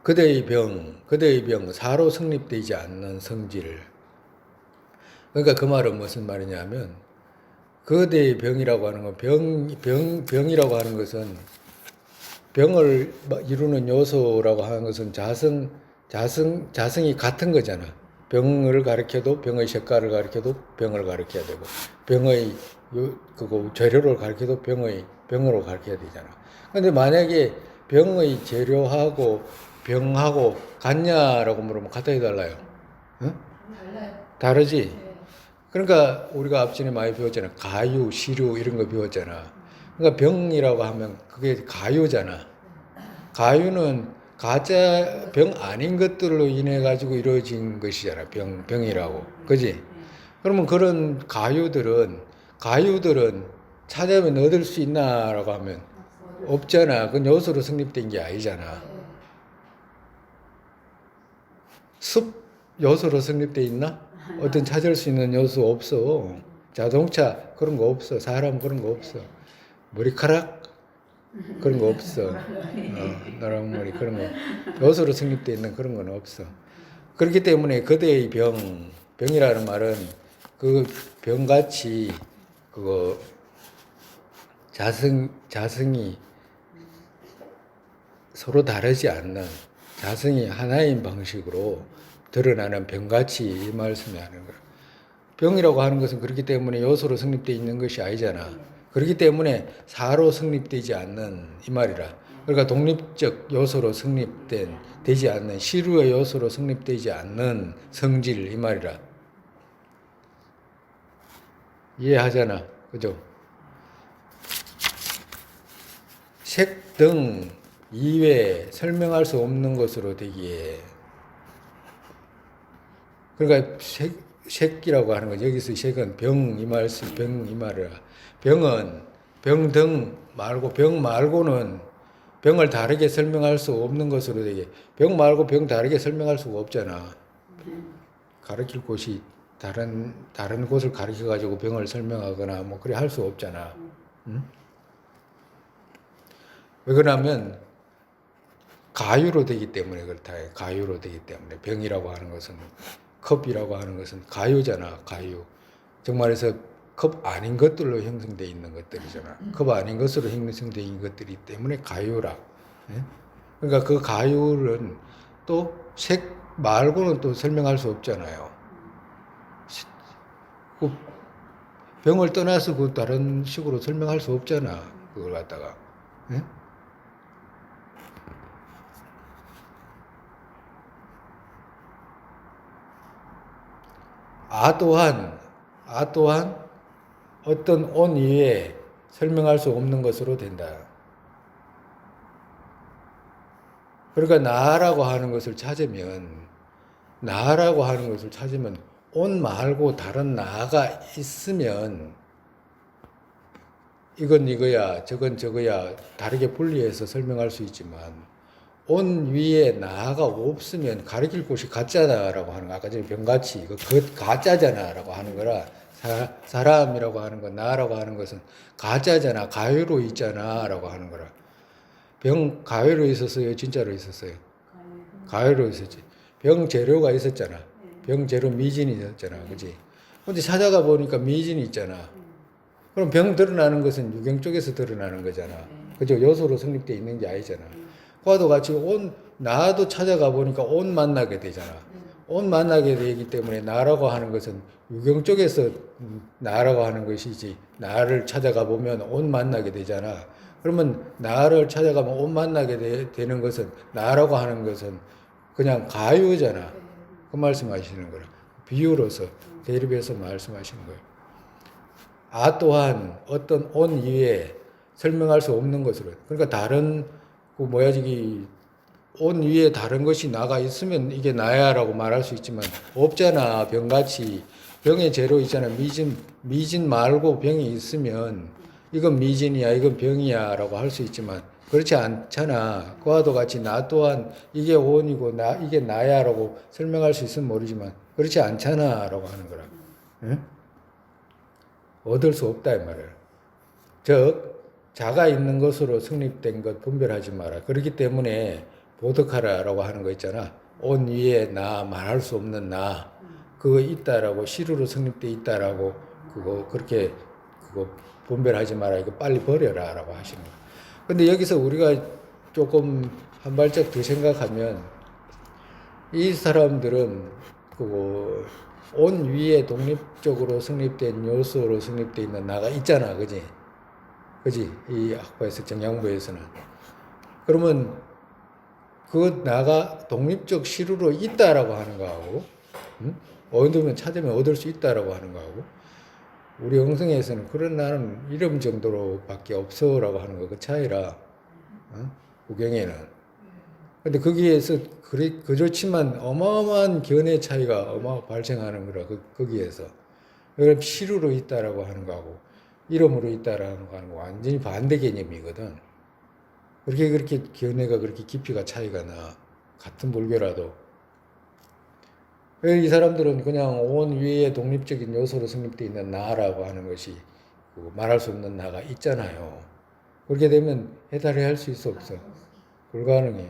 그대의 병, 사로 성립되지 않는 성질. 그러니까 그 말은 무슨 말이냐면 그대의 병이라고 하는 건 병이라고 하는 것은 병을 이루는 요소라고 하는 것은 자성이 같은 거잖아. 병을 가르쳐도 병의 색깔을 가르쳐도 병을 가르쳐야 되고 병의 재료를 가르쳐도 병으로 가르쳐야 되잖아. 근데 만약에 병의 재료하고 병하고 같냐라고 물으면 같다 해달라요. 응? 달라요. 다르지? 네. 그러니까 우리가 앞전에 많이 배웠잖아. 가유, 시류 이런 거 배웠잖아. 그러니까 병이라고 하면 그게 가유잖아. 가유는 가짜 병 아닌 것들로 인해 가지고 이루어진 것이잖아. 병이라고. 그지? 그러면 그런 가유들은 찾아면 얻을 수 있나라고 하면 없잖아. 그건 요소로 성립된 게 아니잖아. 숲 요소로 성립돼 있나? 어떤 찾을 수 있는 요소 없어. 자동차 그런 거 없어. 사람 그런 거 없어. 머리카락 그런 거 없어. 노랑머리 그런 거 요소로 성립돼 있는 그런 건 없어. 그렇기 때문에 그대의 병이라는 말은 그 병같이 그거 자성이 서로 다르지 않는 자성이 하나인 방식으로 드러나는 병같이 이 말씀이 하는 거예요. 병이라고 하는 것은 그렇기 때문에 요소로 성립되어 있는 것이 아니잖아. 그렇기 때문에 사로 성립되지 않는 이 말이라. 그러니까 독립적 요소로 되지 않는 시루의 요소로 성립되지 않는 성질 이 말이라. 이해하잖아. 그죠? 색 등 이외에 설명할 수 없는 것으로 되기에. 그러니까 색이라고 하는 건 여기서 색은 병 이 말씀 병 이 말이라. 병은 병 등 말고 병 말고는 병을 다르게 설명할 수 없는 것으로 되게. 병 말고 병 다르게 설명할 수가 없잖아. 가르칠 곳이 다른 곳을 가르쳐 가지고 병을 설명하거나 뭐 그래 할 수 없잖아. 응? 왜 그러냐면 가유로 되기 때문에 그렇다. 가유로 되기 때문에 병이라고 하는 것은 컵이라고 하는 것은 가유잖아. 가유. 정말해서 컵 아닌 것들로 형성되어 있는 것들이잖아. 컵 아닌 것으로 형성되어 있는 것들이기 때문에 가유라. 예? 그러니까 그 가유는 또 색 말고는 또 설명할 수 없잖아요. 그 병을 떠나서 그 다른 식으로 설명할 수 없잖아. 그걸 갖다가. 예? 아 또한 어떤 온 이외에 설명할 수 없는 것으로 된다. 그러니까 나라고 하는 것을 찾으면 온 말고 다른 나가 있으면 이건 이거야 저건 저거야 다르게 분리해서 설명할 수 있지만 온 위에 나가 없으면 가리킬 곳이 가짜다라고 하는 거. 아까 전에 병같이 이거 가짜잖아라고 하는 거라. 사람이라고 하는 건 나라고 하는 것은 가짜잖아 가위로 있잖아라고 하는 거라. 병 가위로 있었어요 진짜로 있었어요? 가위로 있었지. 병 재료가 있었잖아. 병 재료 미진이 있었잖아. 그지? 근데 찾아가 보니까 미진이 있잖아. 그럼 병 드러나는 것은 유경 쪽에서 드러나는 거잖아. 그죠? 요소로 성립되어 있는 게 아니잖아. 그와도 같이 나도 찾아가 보니까 온 만나게 되잖아. 온 만나게 되기 때문에 나라고 하는 것은 유경 쪽에서 나라고 하는 것이지. 나를 찾아가 보면 온 만나게 되잖아. 그러면 나를 찾아가면 온 만나게 되는 것은 나라고 하는 것은 그냥 가유잖아. 그 말씀하시는 거라. 비유로서 대립해서 말씀하시는 거예요. 아 또한 어떤 온 이외에 설명할 수 없는 것으로. 그러니까 다른 온 위에 다른 것이 나가 있으면 이게 나야라고 말할 수 있지만 없잖아. 병같이 병의 재료 있잖아. 미진 말고 병이 있으면 이건 미진이야 이건 병이야라고 할 수 있지만 그렇지 않잖아. 그와도 같이 나 또한 이게 온이고 이게 나야라고 설명할 수 있으면 모르지만 그렇지 않잖아라고 하는 거라. 응? 얻을 수 없다 이 말이야. 즉 자가 있는 것으로 성립된 것 분별하지 마라. 그렇기 때문에 보득하라라고 하는 거 있잖아. 온 위에 나 말할 수 없는 나 그거 있다라고 시루로 성립돼 있다라고 그렇게 분별하지 마라. 이거 빨리 버려라라고 하시는 거야. 근데 여기서 우리가 조금 한 발짝 더 생각하면 이 사람들은 온 위에 독립적으로 성립된 요소로 성립돼 있는 나가 있잖아. 그지? 이 학파에서 정양부에서는. 그러면 그 나가 독립적 시루로 있다라고 하는 거하고 얻으면 찾으면 얻을 수 있다라고 하는 거하고 우리 영성에서는 그런 나는 이름 정도로밖에 없어라고 하는 거 그 차이라. 구경에는. 근데 거기에서 그렇지만 어마어마한 견해 차이가 발생하는 거라. 거기에서. 그럼 시루로 있다라고 하는 거하고 이름으로 있다라는 거 하는 거 완전히 반대 개념이거든. 그렇게 견해가 그렇게 깊이가 차이가 나. 같은 불교라도. 이 사람들은 그냥 온 위에 독립적인 요소로 성립되어 있는 나라고 하는 것이 말할 수 없는 나가 있잖아요. 그렇게 되면 해탈을 할 수 있어 없어? 불가능해.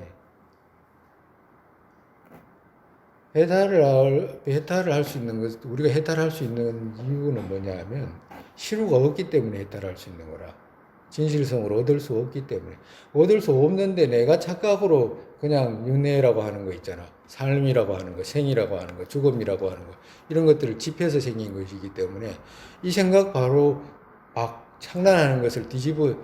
해탈을 할 수 있는 것, 우리가 해탈할 수 있는 이유는 뭐냐 하면 시루가 없기 때문에 해탈할 수 있는 거라. 진실성을 얻을 수 없기 때문에. 얻을 수 없는데 내가 착각으로 그냥 윤회라고 하는 거 있잖아. 삶이라고 하는 거, 생이라고 하는 거, 죽음이라고 하는 거, 이런 것들을 집해서 생긴 것이기 때문에 이 생각 바로 창란하는 것을 뒤집어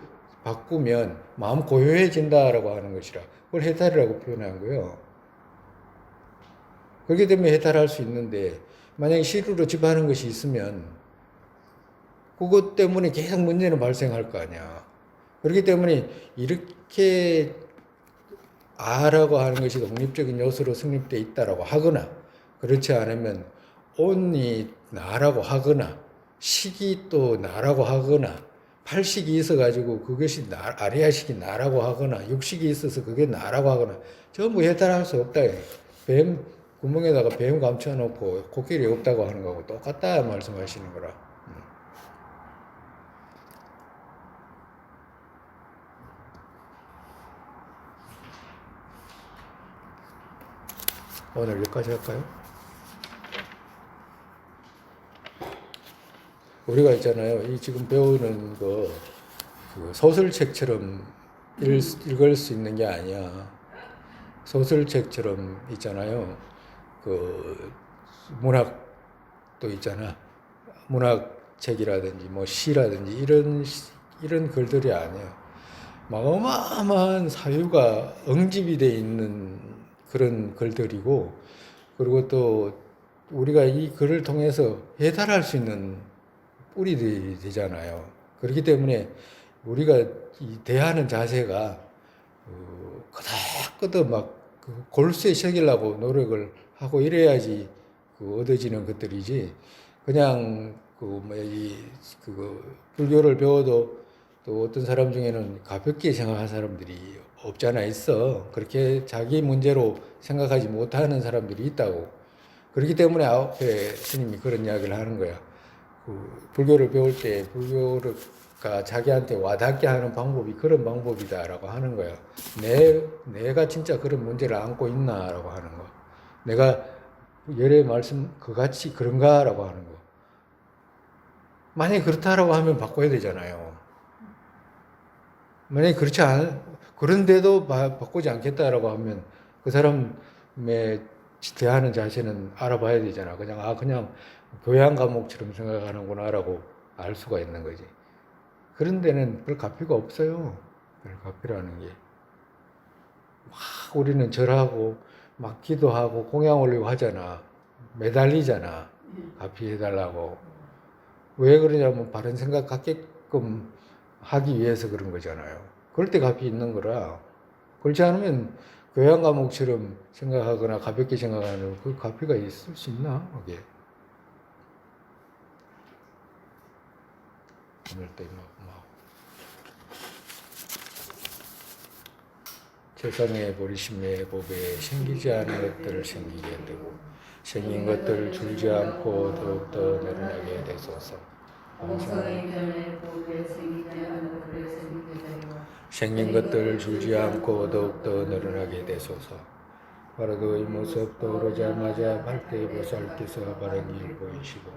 바꾸면 마음 고요해진다라고 하는 것이라 그걸 해탈이라고 표현한 거예요. 그렇게 되면 해탈할 수 있는데 만약에 실루로 집하는 것이 있으면 그것 때문에 계속 문제는 발생할 거 아니야. 그렇기 때문에 이렇게 아라고 하는 것이 독립적인 요소로 성립되어 있다라고 하거나 그렇지 않으면 온이 나라고 하거나 식이 또 나라고 하거나 팔식이 있어가지고 그것이 아리아식이 나라고 하거나 육식이 있어서 그게 나라고 하거나 전부 해탈할 수 없다. 뱀 구멍에다가 뱀 감춰놓고 코끼리 없다고 하는 거하고 똑같다 말씀하시는 거라. 오늘 여기까지 할까요? 우리가 있잖아요. 이 지금 배우는 거 그 소설책처럼 읽을 수 있는 게 아니야. 소설책처럼 있잖아요. 그 문학도 있잖아. 문학책이라든지 뭐 시라든지 이런 글들이 아니에요. 막 어마어마한 사유가 응집이 돼 있는 그런 글들이고, 그리고 또 우리가 이 글을 통해서 해탈할 수 있는 뿌리들이 되잖아요. 그렇기 때문에 우리가 이 대하는 자세가 끄덕끄덕 막 골수에 새기려고 노력을 하고 이래야지 얻어지는 것들이지. 그냥 불교를 배워도 또 어떤 사람 중에는 가볍게 생각하는 사람들이 없잖아 있어. 그렇게 자기 문제로 생각하지 못하는 사람들이 있다고. 그렇기 때문에 앞에 스님이 그런 이야기를 하는 거야. 불교를 배울 때 불교가 자기한테 와닿게 하는 방법이 그런 방법이다라고 하는 거야. 내가 진짜 그런 문제를 안고 있나라고 하는 거. 내가 열의 말씀 그같이 그런가라고 하는 거. 만약에 그렇다라고 하면 바꿔야 되잖아요. 만약에 그렇지 그런데도 바꾸지 않겠다라고 하면 그 사람의 대하는 자세는 알아봐야 되잖아. 그냥 교양 과목처럼 생각하는구나라고 알 수가 있는 거지. 그런 데는 별 가피가 없어요. 별 가피라는 게. 막 우리는 절하고 막 기도하고 공양 올리고 하잖아. 매달리잖아. 가피 해달라고. 왜 그러냐면 바른 생각 갖게끔 하기 위해서 그런 거잖아요. 그럴 때 가피 있는 거라. 그렇지 않으면 교양 과목처럼 생각하거나 가볍게 생각하는 그 가피가 있을 수 있나? 그게. 오늘 때 세상의 보리심의 법에 생기지 않은 것들을 생기게 되고 생긴 것들을 줄지 않고 더욱더 늘어나게 되소서. 생긴 것들을 줄지 않고 더욱더 늘어나게 되소서. 바로도 이 모습 떠오르자마자 밝게 보살께서 바른 길 보이시고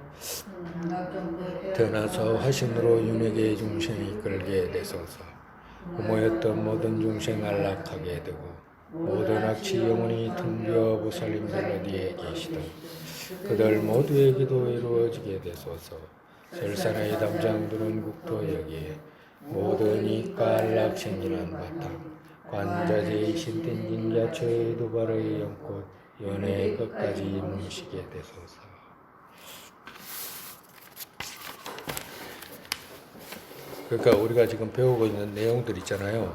태어나서 화신으로 윤회계 중생이 이끌게 되소서. 부모였던 모든 중생 안락하게 되고 모든 악취 영혼이 텅비어 보살님들 어디에 계시든 그들 모두의 기도 이루어지게 되소서. 설산의 담장두는 국토 여기에 모든 이가 안락 생기는 바탕 관자재의 신텐진 야처의 두발의 연꽃 연애의 끝까지 뭉시게 되소서. 그러니까 우리가 지금 배우고 있는 내용들 있잖아요.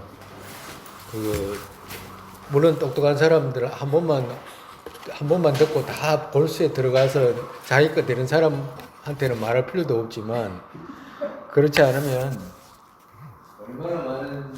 물론 똑똑한 사람들은 한 번만 듣고 다 골수에 들어가서 자기 거 되는 사람한테는 말할 필요도 없지만 그렇지 않으면 얼마나 많은